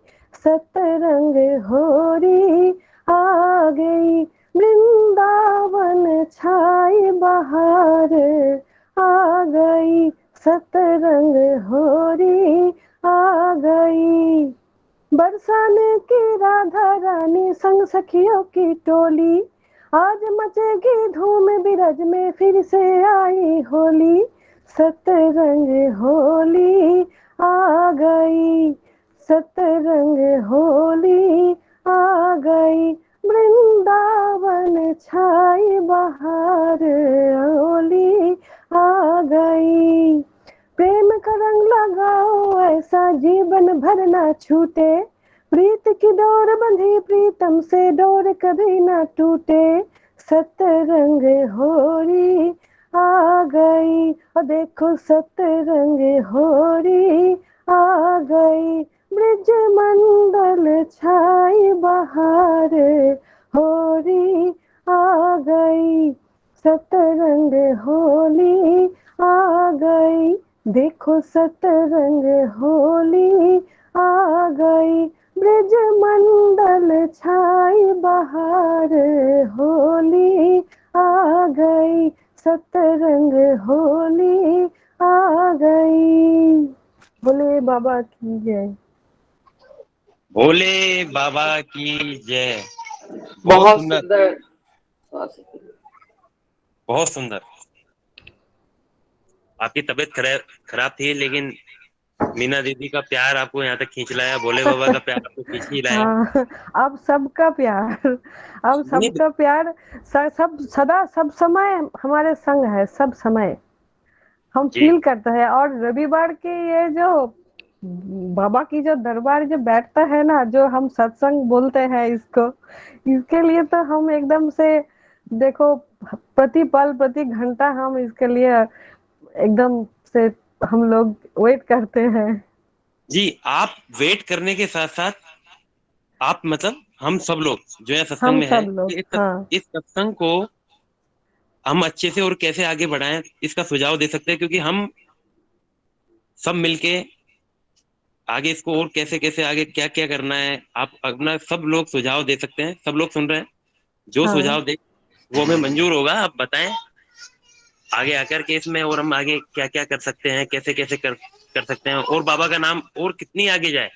सतरंग होली आ गई, वृंदावन छाई बहार आ गई, सतरंग होली आ गई। बरसाने की राधा रानी संग सखियों की टोली, आज मचेगी धूम बिरज में फिर से आई होली, सतरंग होली आ गई, सतरंग होली आ गई, वृंदावन छाई बहार होली आ गई। प्रेम का रंग लगाओ ऐसा जीवन भर ना छूटे, प्रीत की डोर बंधी प्रीतम से डोर कभी ना टूटे, सतरंग होली आ गई, और देखो सतरंग होली आ गई, ब्रज मंडल छाई बहार होली आ गई, सतरंग होली आ गई, देखो सतरंग होली आ गई, ब्रज मंडल छाई बहार होली आ गई, सतरंग होली आ गई। भोले बाबा की जय। भोले बाबा की जय। बहुत सुंदर। बहुत सुंदर। आपकी तबीयत खराब थी, लेकिन मीना दीदी का प्यार आपको यहाँ तक खींच लाया, भोले बाबा का प्यार आपको खींच ही लाया। हाँ, अब सबका प्यार, अब सबका प्यार सब सदा सब समय हमारे संग है, सब समय हम फील करते हैं। और रविवार के ये जो बाबा की जो दरबार जो बैठता है ना, जो हम सत्संग बोलते हैं इसको, इसके लिए तो हम एकदम से देखो प्रति पल प्रति घंटा हम इसके लिए एकदम से हम लोग वेट करते हैं। जी, आप वेट करने के साथ साथ आप मतलब हम सब लोग जो है सत्संग में है, हाँ। इस सत्संग को हम अच्छे से और कैसे आगे बढ़ाएं इसका सुझाव दे सकते हैं, क्योंकि हम सब मिलके आगे इसको और कैसे कैसे आगे क्या क्या करना है, आप अपना सब लोग सुझाव दे सकते हैं। सब लोग सुन रहे हैं, जो हाँ। सुझाव दे वो हमें मंजूर होगा। आप बताएं आगे आकर के इसमें और हम आगे क्या क्या कर सकते हैं, कैसे कैसे कर सकते हैं, और बाबा का नाम और कितनी आगे जाए,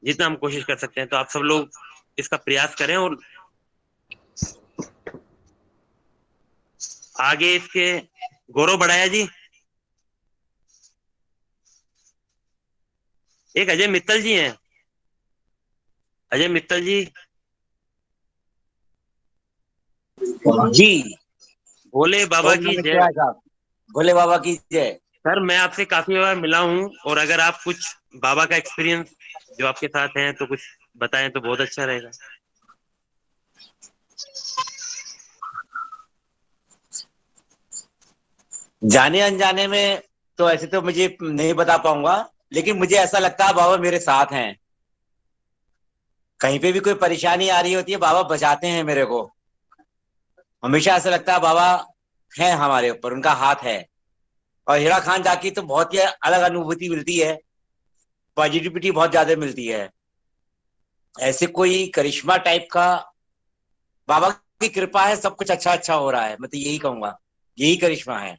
जितना हम कोशिश कर सकते हैं। तो आप सब लोग इसका प्रयास करें और आगे इसके गौरव बढ़ाया जी। एक अजय मित्तल जी हैं, अजय मित्तल जी। जी भोले बाबा ओम की नमः जय। शिवाय साहब, भोले बाबा की जय। सर मैं आपसे काफी बार मिला हूँ, और अगर आप कुछ बाबा का एक्सपीरियंस जो आपके साथ है तो कुछ बताएं तो बहुत अच्छा रहेगा। जाने अनजाने में तो ऐसे तो मुझे नहीं बता पाऊंगा, लेकिन मुझे ऐसा लगता है बाबा मेरे साथ हैं। कहीं पे भी कोई परेशानी आ रही होती है बाबा बचाते हैं मेरे को। हमेशा ऐसा लगता है बाबा है हमारे ऊपर, उनका हाथ है। और हीरा खान जाके तो बहुत ही अलग अनुभूति मिलती है, पॉजिटिविटी बहुत ज्यादा मिलती है। ऐसे कोई करिश्मा टाइप का, बाबा की कृपा है, सब कुछ अच्छा अच्छा हो रहा है। मैं तो यही कहूंगा, यही करिश्मा है।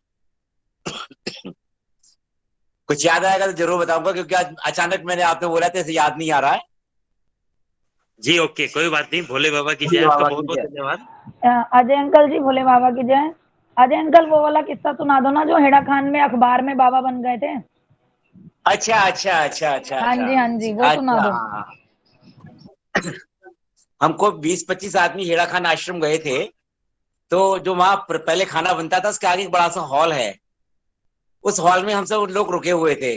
कुछ याद आएगा तो जरूर बताऊंगा, क्योंकि आज अचानक मैंने आपने बोला था, ऐसे याद नहीं आ रहा है। जी ओके, कोई बात नहीं। भोले बाबा की भोले जय, आपका बाबा बहुत की बहुत जय। धन्यवाद। अजय अंकल जी, भोले बाबा की जय। अजय अंकल वो वाला किस्सा सुना दो ना, जो हेड़ा खान में अखबार में बाबा बन गए थे। अच्छा अच्छा अच्छा अच्छा हाँ जी, हाँ जी, वो सुना अच्छा। दो। हाँ। हमको 20-25 आदमी हेड़ा खान आश्रम गए थे। तो जो वहां पहले खाना बनता था, उसके आगे एक बड़ा सा हॉल है। उस हॉल में हम सब लोग रुके हुए थे।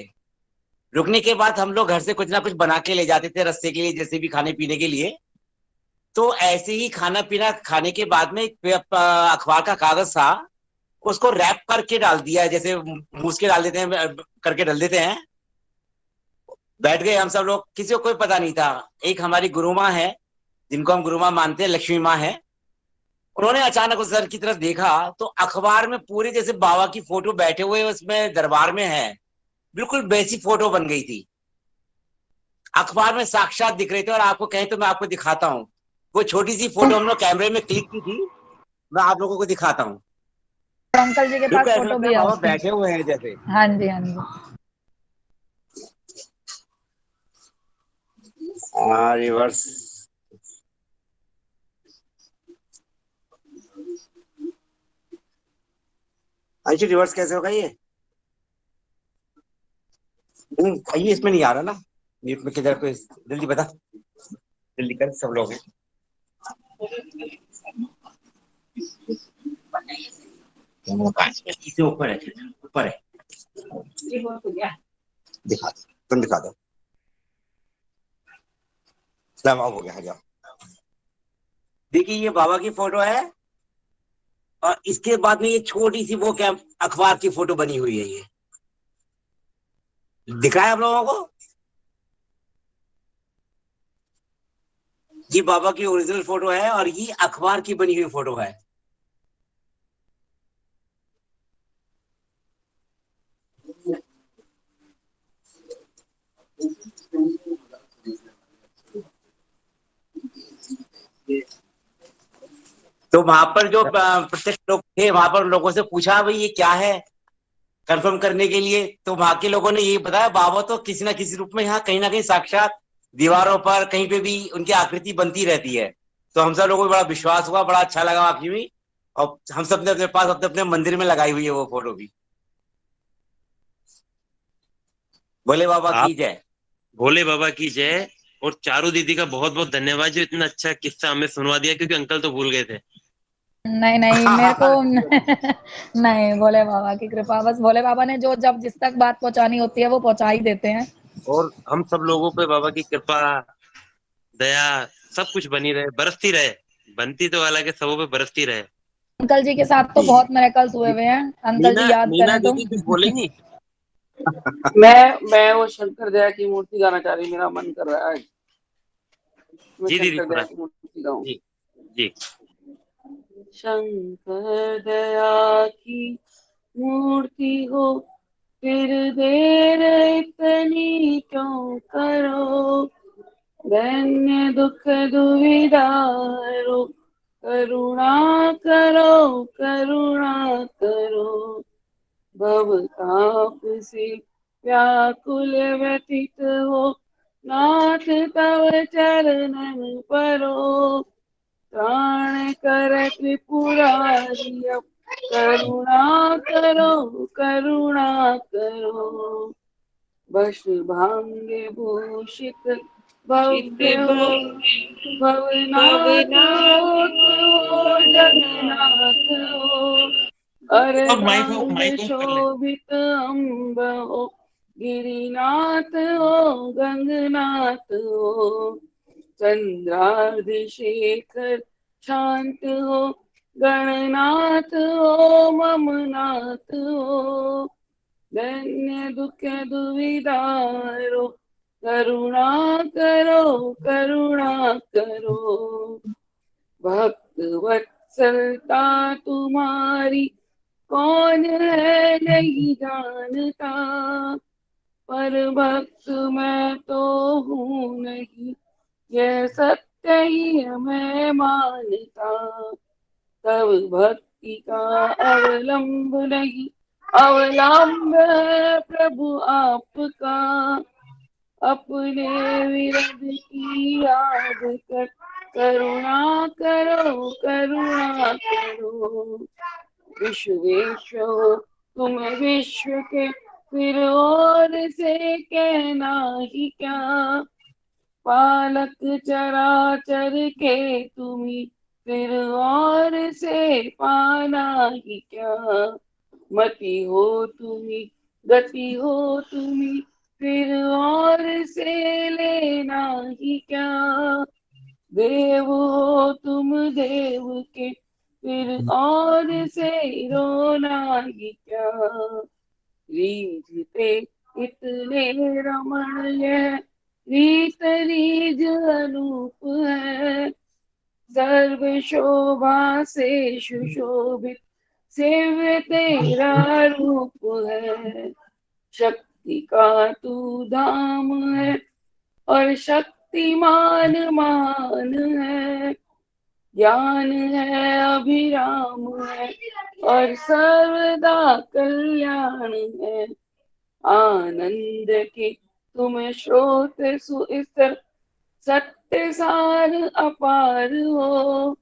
रुकने के बाद हम लोग घर से कुछ ना कुछ बना के ले जाते थे रास्ते के लिए, जैसे भी खाने पीने के लिए। तो ऐसे ही खाना पीना खाने के बाद में अखबार का कागज था, उसको रैप करके डाल दिया, जैसे मूस के डाल देते हैं, करके डाल देते हैं। बैठ गए हम सब लोग, किसी को कोई पता नहीं था। एक हमारी गुरु माँ है, जिनको हम गुरु माँ मानते हैं, लक्ष्मी माँ है। उन्होंने अचानक उस सर की तरफ देखा तो अखबार में पूरे जैसे बाबा की फोटो बैठे हुए उसमें दरबार में है, बिल्कुल वैसी फोटो बन गई थी। अखबार में साक्षात दिख रहे थे। और आपको कहें तो मैं आपको दिखाता हूँ, वो छोटी सी फोटो हम लोग कैमरे में क्लिक की थी, मैं आप लोगों को दिखाता हूँ। अंकल जी के पास ऐसा फोटो लगता भी है है बाबा उसकी। बैठे हुए हैं जैसे। हाँ जी, हाँ जी। रिवर्स। अंशु रिवर्स कैसे होगा ये? ये इसमें नहीं आ रहा ना, म्यूट में किधर कोई, जल्दी बता, जल्दी कर, सब लोग हैं। इसे ऊपर है, ऊपर है, दिखा दो, तुम दिखा दो। हो गया, जाओ। देखिए ये बाबा की फोटो है, और इसके बाद में ये छोटी सी वो क्या अखबार की फोटो बनी हुई है। ये दिखाया आप लोगों को? ये बाबा की ओरिजिनल फोटो है, और ये अखबार की बनी हुई फोटो है। तो वहां पर जो प्रत्यक्ष लोग थे, वहां पर लोगों से पूछा भाई ये क्या है, कंफर्म करने के लिए। तो वहां के लोगों ने यही बताया, बाबा तो किसी ना किसी रूप में यहाँ कहीं ना कहीं साक्षात दीवारों पर कहीं पे भी उनकी आकृति बनती रहती है। तो हम सब लोगों को बड़ा विश्वास हुआ, बड़ा अच्छा लगा आपकी भी। और हम सब ने अपने पास अपने अपने मंदिर में लगाई हुई है वो फोटो भी। भोले बाबा की जय। भोले बाबा की जय। और चारू दीदी का बहुत बहुत धन्यवाद, जो इतना अच्छा किस्सा हमें सुनवा दिया, क्योंकि अंकल तो भूल गए थे। नहीं नहीं, मेरे को नहीं, भोले बाबा की कृपा, बस भोले बाबा ने जो जब जिस तक बात पहुंचानी होती है वो पहुंचा ही देते हैं। और हम सब लोगों पे बाबा की कृपा, दया, सब कुछ बनी रहे, बरसती रहे। बनती तो अलग है, सबों पे बरसती रहे। अंकल जी के साथ तो बहुत मिरेकल्स हुए हुए हैं, अंकल जी याद मीना करें तो। दीदी कुछ बोलेंगी? मैं वो शंकर दया की मूर्ति गाना चाह रही, मेरा मन कर रहा है आज। मैं जी दीदी, शंकर दया की मूर्ति गाऊं। जी जी। शंकर दया की मूर्ति हो, फिर देर इतनी क्यों करो। दैन्य दुख दुविधारो, करुणा करो करुणा करो। भव ताप से व्याकुल व्यथित हो, नाथ तव चरणन परो। त्राण कर त्रिपुरारी, करुणा करो करुणा करो। वश भांगे भूषित भव्य हो, भवनाथ हो तो जगन्नाथ हो। अर्धांग शोभित अम्ब हो, गिरिनाथ हो गंगनाथ हो। चंद्राभिषेखर शांत हो, गणनाथ हो ममनाथ हो। दैन्य दुख दुविधारो, करुणा करो करुणा करो। भक्त वत्सलता तुम्हारी, कौन है नहीं जानता। पर भक्त मैं तो हूँ नहीं, यह सत्य ही मैं मानता। तब भक्ति का अवलंब नहीं, अवलंब है प्रभु आपका। अपने विरध की याद कर, करुणा करो करुणा करो। विश्वेश्वर हो तुम विश्व के, फिर और से कहना ही क्या। पालक चराचर के तुम्ही, फिर और से पाना ही क्या। मति हो तुम्ही, गति हो तुम्ही, फिर और से लेना ही क्या। देव हो तुम देव के, फिर और से रोना ही क्या। रीझते इतने रमणीय, रीत रीज अनूप है। सर्व शोभा से सुशोभित, सेव्य तेरा रूप है। शक्ति का तू धाम है, और शक्तिमान मान है। ज्ञान है अभिराम है, और सर्वदा कल्याण है। आनंद की तुम स्रोत सुस्तर, सत्य सार अपार हो।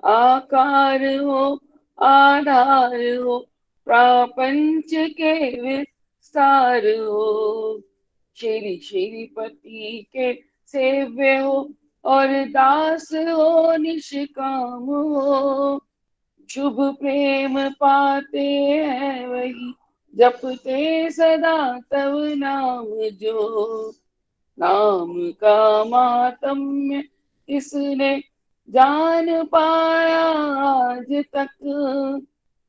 आकार हो आधार हो, प्रापंच के विस्तार हो। श्री श्रीपति के सेव्य हो, और दास हो निष्काम हो। शुभ प्रेम पाते हैं वही, जपते सदा तब नाम जो। नाम का मातम्य इसने जान पाया आज तक।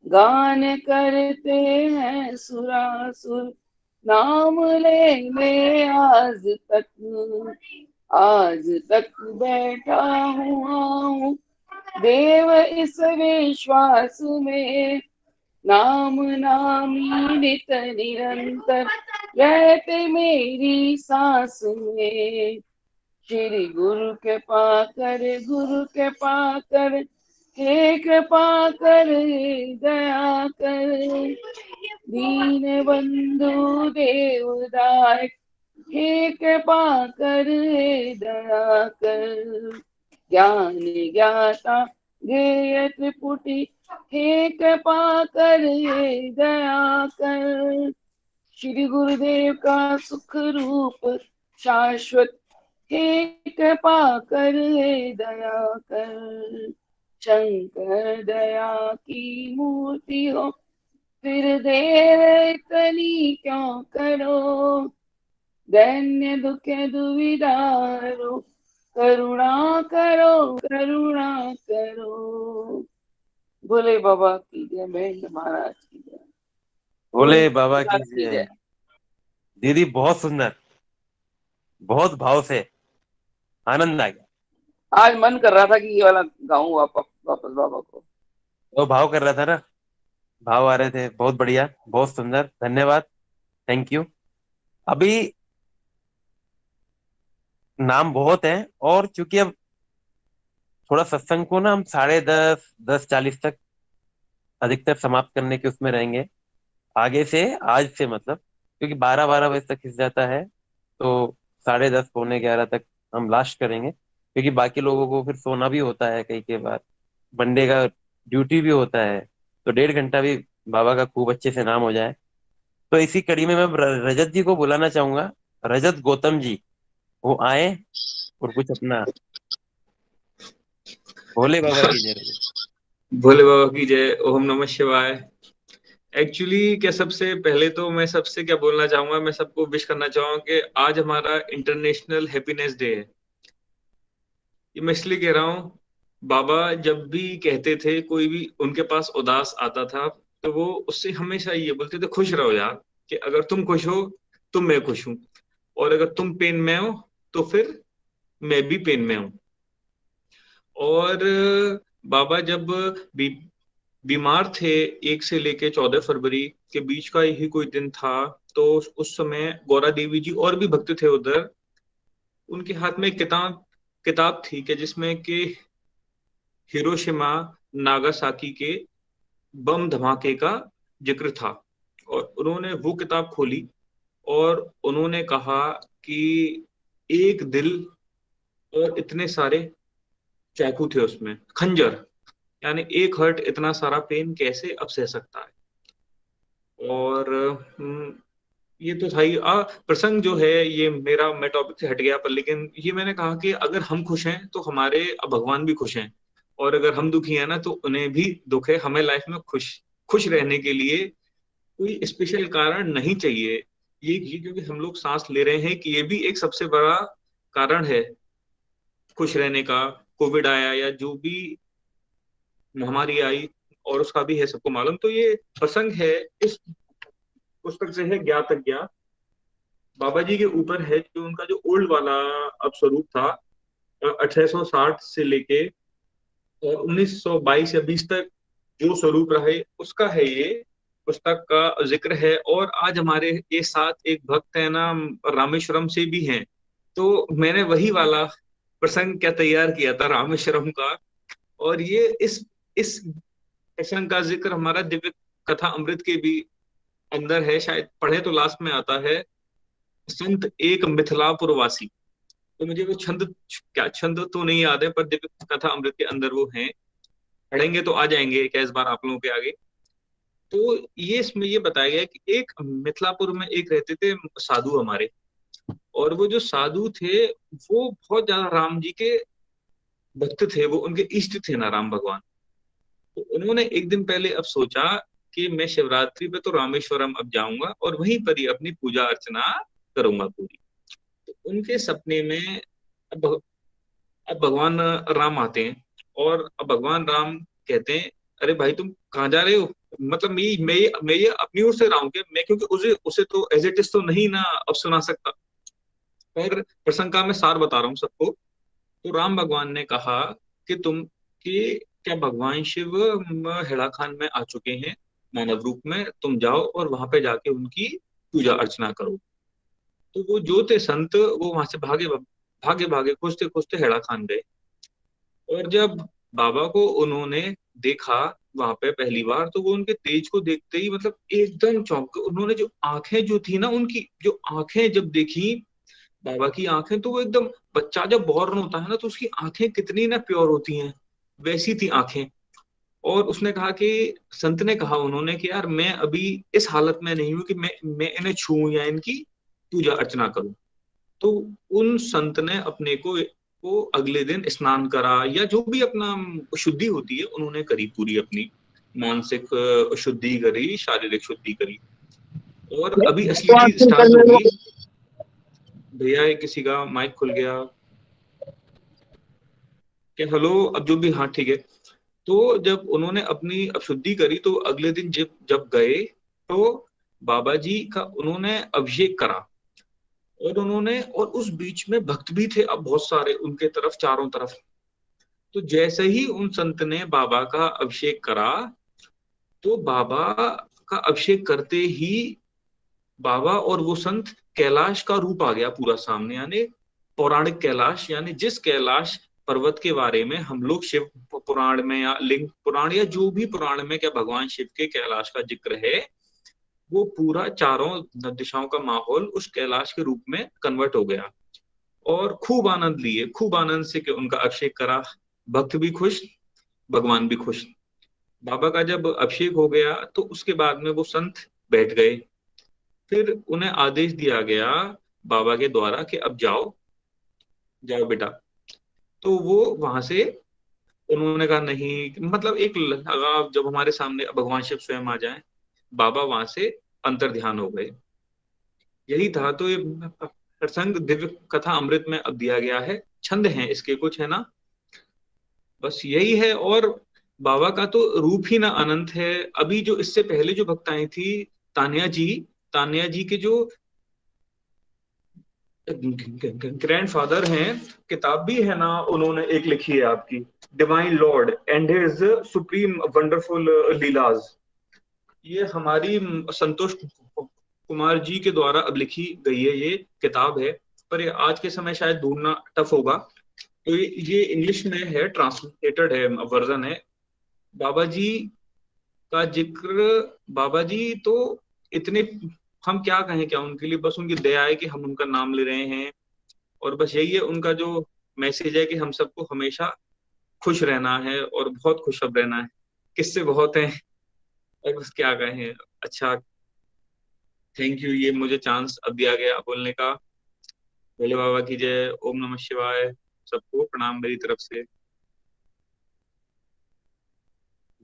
गान करते हैं सुरासुर, नाम ले ले आज तक। आज तक बैठा हूँ देव इस विश्वास में, नाम नामी नित निरंतर रहते मेरी सांस में। श्री गुरु के पाकर, गुरु के पाकर, हे कृपा कर दया कर। दीन बंधु देवदाय, हे कृपा कर दया कर। ज्ञान ज्ञाता ज्ञेय त्रिपुटी, हे कृपा कर दया कर। श्री गुरुदेव का सुख रूप शाश्वत, हे कृपा कर दया कर। शंकर दया की मूर्ति हो, फिर देर इतनी क्यों करो। दैन्य दुख दुविधारो, करुणा करो करुणा करो। बोले बाबा की जय, महेंद्र महाराज की जय, भोले बाबा की जय। दीदी बहुत सुंदर, बहुत भाव से, आनंद आ गया। आज मन कर रहा था कि ये वाला गाऊं वापस बाबा को। वो भाव कर रहा था ना, भाव आ रहे थे। बहुत बढ़िया, बहुत सुंदर, धन्यवाद, थैंक यू। अभी नाम बहुत है, और चूंकि अब थोड़ा सत्संग को ना हम 10:30 10:40 तक अधिकतर समाप्त करने के उसमें रहेंगे आगे से, आज से मतलब, क्योंकि 12 बजे तक खिंच जाता है, तो 10:30 11 तक हम लास्ट करेंगे, क्योंकि बाकी लोगों को फिर सोना भी होता है कई के बाद, मंडे का ड्यूटी भी होता है, तो 1.5 घंटा भी बाबा का खूब अच्छे से नाम हो जाए। तो इसी कड़ी में मैं रजत जी को बुलाना चाहूंगा, रजत गौतम जी, वो आए और कुछ अपना भोले बाबा की जय। भोले बाबा की जय, ओम नमः शिवाय। एक्चुअली क्या, सबसे पहले तो मैं सबसे क्या बोलना चाहूंगा, मैं सबको विश करना चाहूंगा कि आज हमारा इंटरनेशनल हैप्पीनेस डे है। ये मैं इसलिए कह रहा हूँ, बाबा जब भी कहते थे, कोई भी उनके पास उदास आता था, तो वो उससे हमेशा ये बोलते थे, खुश रहो यार, कि अगर तुम खुश हो तो मैं खुश हूं, और अगर तुम पेन में हो तो फिर मैं भी पेन में हूं। और बाबा जब भी बीमार थे, 1 से लेके 14 फरवरी के बीच का ही कोई दिन था, तो उस समय गौरा देवी जी और भी भक्त थे उधर, उनके हाथ में एक किताब थी कि जिसमें कि हिरोशिमा नागासाकी के बम धमाके का जिक्र था। और उन्होंने वो किताब खोली और उन्होंने कहा कि एक दिल और इतने सारे चाकू थे उसमें, खंजर, यानी एक हर्ट इतना सारा पेन कैसे अब सह सकता है। और ये तो था ही। प्रसंग जो है ये मेरा, मैं टॉपिक से हट गया, पर लेकिन ये मैंने कहा कि अगर हम खुश हैं तो हमारे भगवान भी खुश हैं, और अगर हम दुखी हैं ना तो उन्हें भी दुख है। हमें लाइफ में खुश खुश रहने के लिए कोई स्पेशल कारण नहीं चाहिए। ये क्योंकि हम लोग सांस ले रहे हैं, कि ये भी एक सबसे बड़ा कारण है खुश रहने का। कोविड आया या जो भी महामारी आई, और उसका भी है सबको मालूम। तो ये प्रसंग है, इस पुस्तक से है ज्ञात अज्ञात, बाबा जी के ऊपर है, जो उनका जो ओल्ड वाला अब स्वरूप था 1860 से लेके और 1922 या 20 तक जो स्वरूप रहे, उसका है ये पुस्तक का जिक्र है। और आज हमारे ये साथ एक भक्त है ना, रामेश्वरम से भी हैं, तो मैंने वही वाला प्रसंग क्या तैयार किया था रामेश्वरम का। और ये इस प्रसंग का जिक्र हमारा दिव्य कथा अमृत के भी अंदर है, शायद पढ़े तो लास्ट में आता है, संत एक मिथिलापुर वासी। तो मुझे वो छंद तो नहीं याद है, पर दिव्य कथा अमृत के अंदर वो हैं, पढ़ेंगे तो आ जाएंगे इस बार आप लोगों के आगे। तो ये इसमें ये बताया गया कि एक मिथिलापुर में एक रहते थे साधु हमारे, और वो जो साधु थे वो बहुत ज्यादा राम जी के भक्त थे, वो उनके इष्ट थे ना राम भगवान। तो उन्होंने एक दिन पहले अब सोचा कि मैं शिवरात्रि पे तो रामेश्वरम अब जाऊंगा और वहीं पर ही अपनी पूजा अर्चना करूंगा पूरी। तो उनके सपने में अब भगवान राम आते हैं, और अब भगवान राम कहते हैं, अरे भाई तुम कहाँ जा रहे हो? मतलब मैं ये अपनी ओर से रहा हूँ कि मैं, क्योंकि उसे तो एज इट इज तो नहीं ना अब सुना सकता, पर प्रसंग का मैं सार बता रहा हूँ सबको। तो राम भगवान ने कहा कि क्या भगवान शिव हेड़ा खान में आ चुके हैं मानव रूप में, तुम जाओ और वहां पे जाके उनकी पूजा अर्चना करो। तो वो जो थे संत, वो वहां से भागे खोजते हेड़ा खान गए। और जब बाबा को उन्होंने देखा वहां पे पहली बार, तो वो उनके तेज को देखते ही मतलब एकदम चौंक गए। उन्होंने जो आंखें जो थी ना, उनकी जो आंखें जब देखी बाबा की आंखें, तो वो एकदम, बच्चा जब बॉर्न होता है ना तो उसकी आंखें कितनी ना प्योर होती हैं, वैसी थी आंखें। और उसने कहा कि संत ने कहा उन्होंने कि यार मैं अभी इस हालत में नहीं हूं कि मैं इन्हें छूऊं या इनकी पूजा अर्चना करूं। तो उन संत ने अपने को अगले दिन स्नान करा, या जो भी अपना शुद्धि होती है उन्होंने करी, पूरी अपनी मानसिक शुद्धि करी, शारीरिक शुद्धि करी। और अभी असली चीज स्टार्ट होगी। भैया किसी का माइक खुल गया क्या? हेलो, अब जो भी, हाँ ठीक है। तो जब उन्होंने अपनी शुद्धि करी, तो अगले दिन जब गए तो बाबा जी का उन्होंने अभिषेक करा, और उस बीच में भक्त भी थे अब बहुत सारे उनके तरफ, चारों तरफ। तो जैसे ही उन संत ने बाबा का अभिषेक करा, तो बाबा का अभिषेक करते ही बाबा और वो संत कैलाश का रूप आ गया पूरा सामने, यानी पौराणिक कैलाश, यानी जिस कैलाश पर्वत के बारे में हम लोग शिव पुराण में या लिंग पुराण या जो भी पुराण में क्या भगवान शिव के कैलाश का जिक्र है, वो पूरा चारों दिशाओं का माहौल उस कैलाश के रूप में कन्वर्ट हो गया। और खूब आनंद लिए, खूब आनंद से कि उनका अभिषेक करा, भक्त भी खुश, भगवान भी खुश। बाबा का जब अभिषेक हो गया तो उसके बाद में वो संत बैठ गए, फिर उन्हें आदेश दिया गया बाबा के द्वारा कि अब जाओ जाओ बेटा। तो वो वहां से उन्होंने कहा नहीं, मतलब एक लगाव, जब हमारे सामने भगवान शिव स्वयं आ जाए, बाबा वहां से अंतर ध्यान हो गए। यही था। तो ये प्रसंग दिव्य कथा अमृत में अब दिया गया है, छंद हैं इसके कुछ, है ना, बस यही है। और बाबा का तो रूप ही ना अनंत है। अभी जो इससे पहले जो भक्ताएं थी, तानिया जी के जो ग्रैंडफादर हैं, किताब भी है ना उन्होंने एक लिखी है आपकी, divine lord and his supreme wonderful leelas. ये हमारी संतोष कुमार जी के द्वारा अब लिखी गई है, ये किताब है, पर ये आज के समय शायद ढूंढना टफ होगा। तो ये इंग्लिश में है, ट्रांसलेटेड है वर्जन है। बाबा जी का जिक्र, बाबा जी तो इतने, हम क्या कहें, क्या उनके लिए, बस उनकी दया है कि हम उनका नाम ले रहे हैं। और बस यही है उनका जो मैसेज है कि हम सबको हमेशा खुश रहना है और बहुत खुश अब रहना है। किससे बहुत है, और बस क्या कहें। अच्छा, थैंक यू, ये मुझे चांस अब दिया गया बोलने का। भोले बाबा की जय। ओम नमः शिवाय। सबको प्रणाम मेरी तरफ से।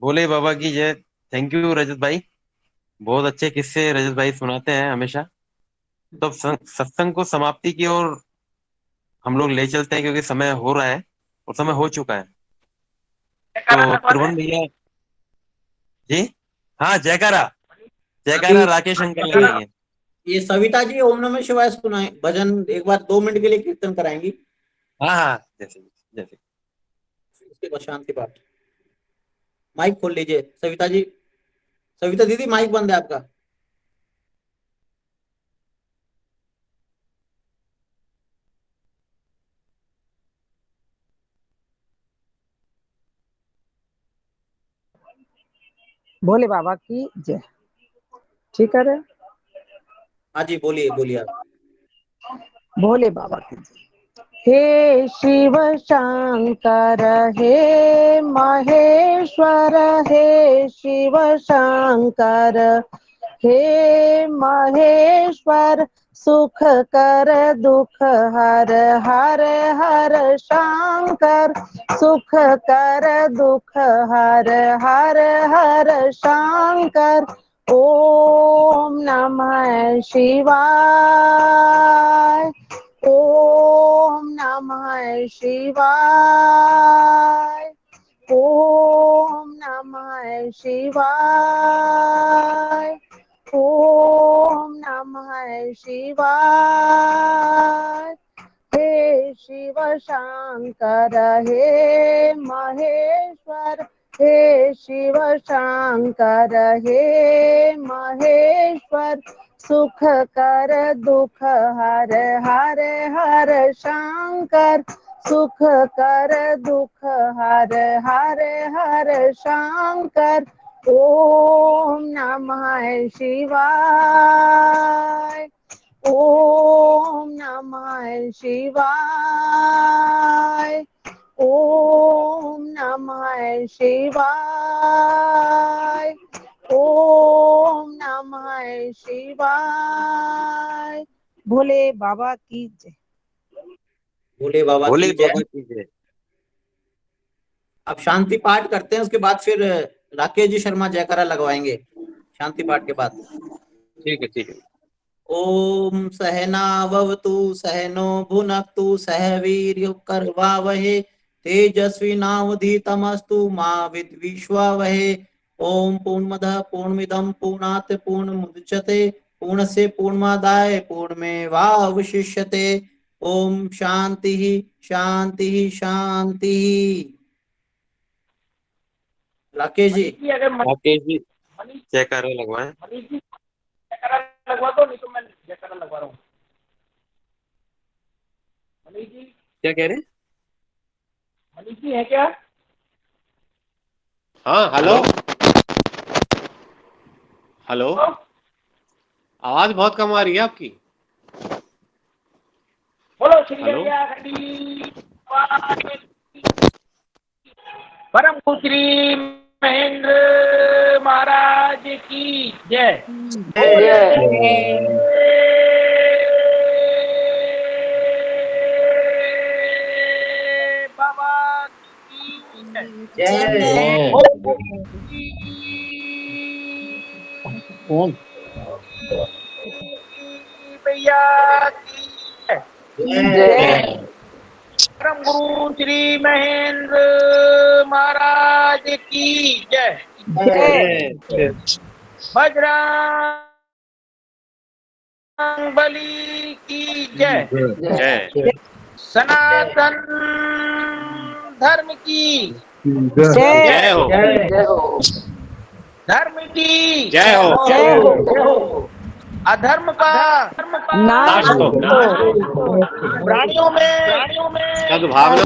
भोले बाबा की जय। थैंक यू रजत भाई, बहुत अच्छे किस्से रजत भाई सुनाते हैं हमेशा। तो अब सत्संग को समाप्ति की ओर हम लोग ले चलते हैं, क्योंकि समय हो रहा है और समय हो चुका है। तो त्रिभुवन भैया जी, हाँ, जयकारा जयकारा, राकेश अंकल लगाएंगे। ये सविता जी ओम नमः शिवाय सुनाए भजन, एक बार 2 मिनट के लिए कीर्तन कराएंगी। हाँ हाँ, जैसे जैसे। उसके बाद शांति पाठ। माइक खोल लीजिए सविता जी। सविता दीदी माइक बंद है आपका। भोले बाबा की जय। ठीक है, हाँ जी, बोलिए बोलिए आप। भोले बाबा की जय। हे शिव शंकर हे महेश्वर, हे शिव शंकर हे महेश्वर, सुख कर दुख हर, हर हर शंकर, सुख कर दुख हर, हर हर शंकर। ओम नमः शिवाय, ओम नमः शिवाय, ओम नमः शिवाय, ओम नमः शिवाय। हे शिव शंकर हे महेश्वर, हे शिव शंकर हे महेश्वर, सुख कर दुख हर, हर हर शंकर, सुख कर दुख हर, हर हर शंकर। ओम नमः शिवाय, ओम नमः शिवाय, ओम नमः शिवाय, ओम नमः शिवाय। भोले बाबा की जय। भोले बाबा भोले की जय। बाबा की जय। अब शांति पाठ करते हैं, उसके बाद फिर राकेश जी शर्मा जयकारा लगवाएंगे शांति पाठ के बाद। ठीक है, ठीक है। ओम सहनावतु सहनो भुनक्तु सह वीर्यं करवावहे तेजस्विनावधीतमस्तु मा विद्विषावहे। ओम पूर्णमदः पूर्णमिदं पूर्णात् पूर्णमुदच्यते पूर्णस्य पूर्णमादाय पूर्णमेवावशिष्यते। ओम शांति शांति शांति। राकेश जी राकेश जी जयकारा लगवाएं। मनीष जी जयकारा लगवा दो, नहीं तो मैं जयकारा लगवा रहा हूँ। मनीष जी क्या कह रहे हैं? मनीष जी है क्या? हाँ हेलो हेलो, आवाज बहुत कम आ रही है आपकी। बोलो श्री हेलो हरिया खंडी परम श्री महेंद्र महाराज की जय। बाबा की जय। कौन भैया की जय। परम गुरु श्री महेंद्र महाराज की जय। बजरंग बली की जय। सनातन धर्म की जय हो। धर्म की जय हो। अधर्म का नाश हो। प्राणियों में सद्भावना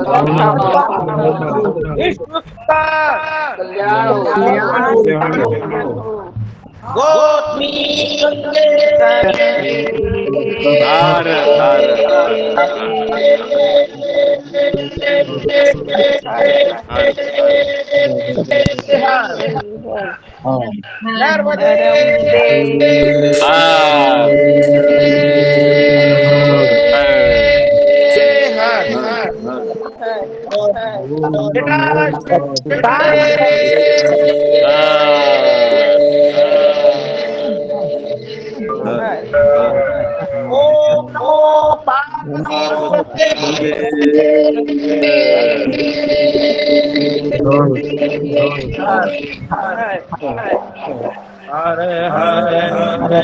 विश्व का कल्याण हो। नर्मदे ओम नमो पार्वती हरे हरे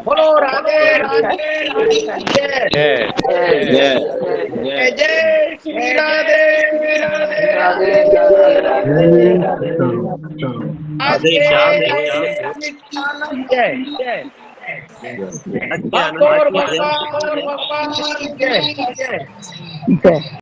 बोलो राधे जय जय श्री राधे जय।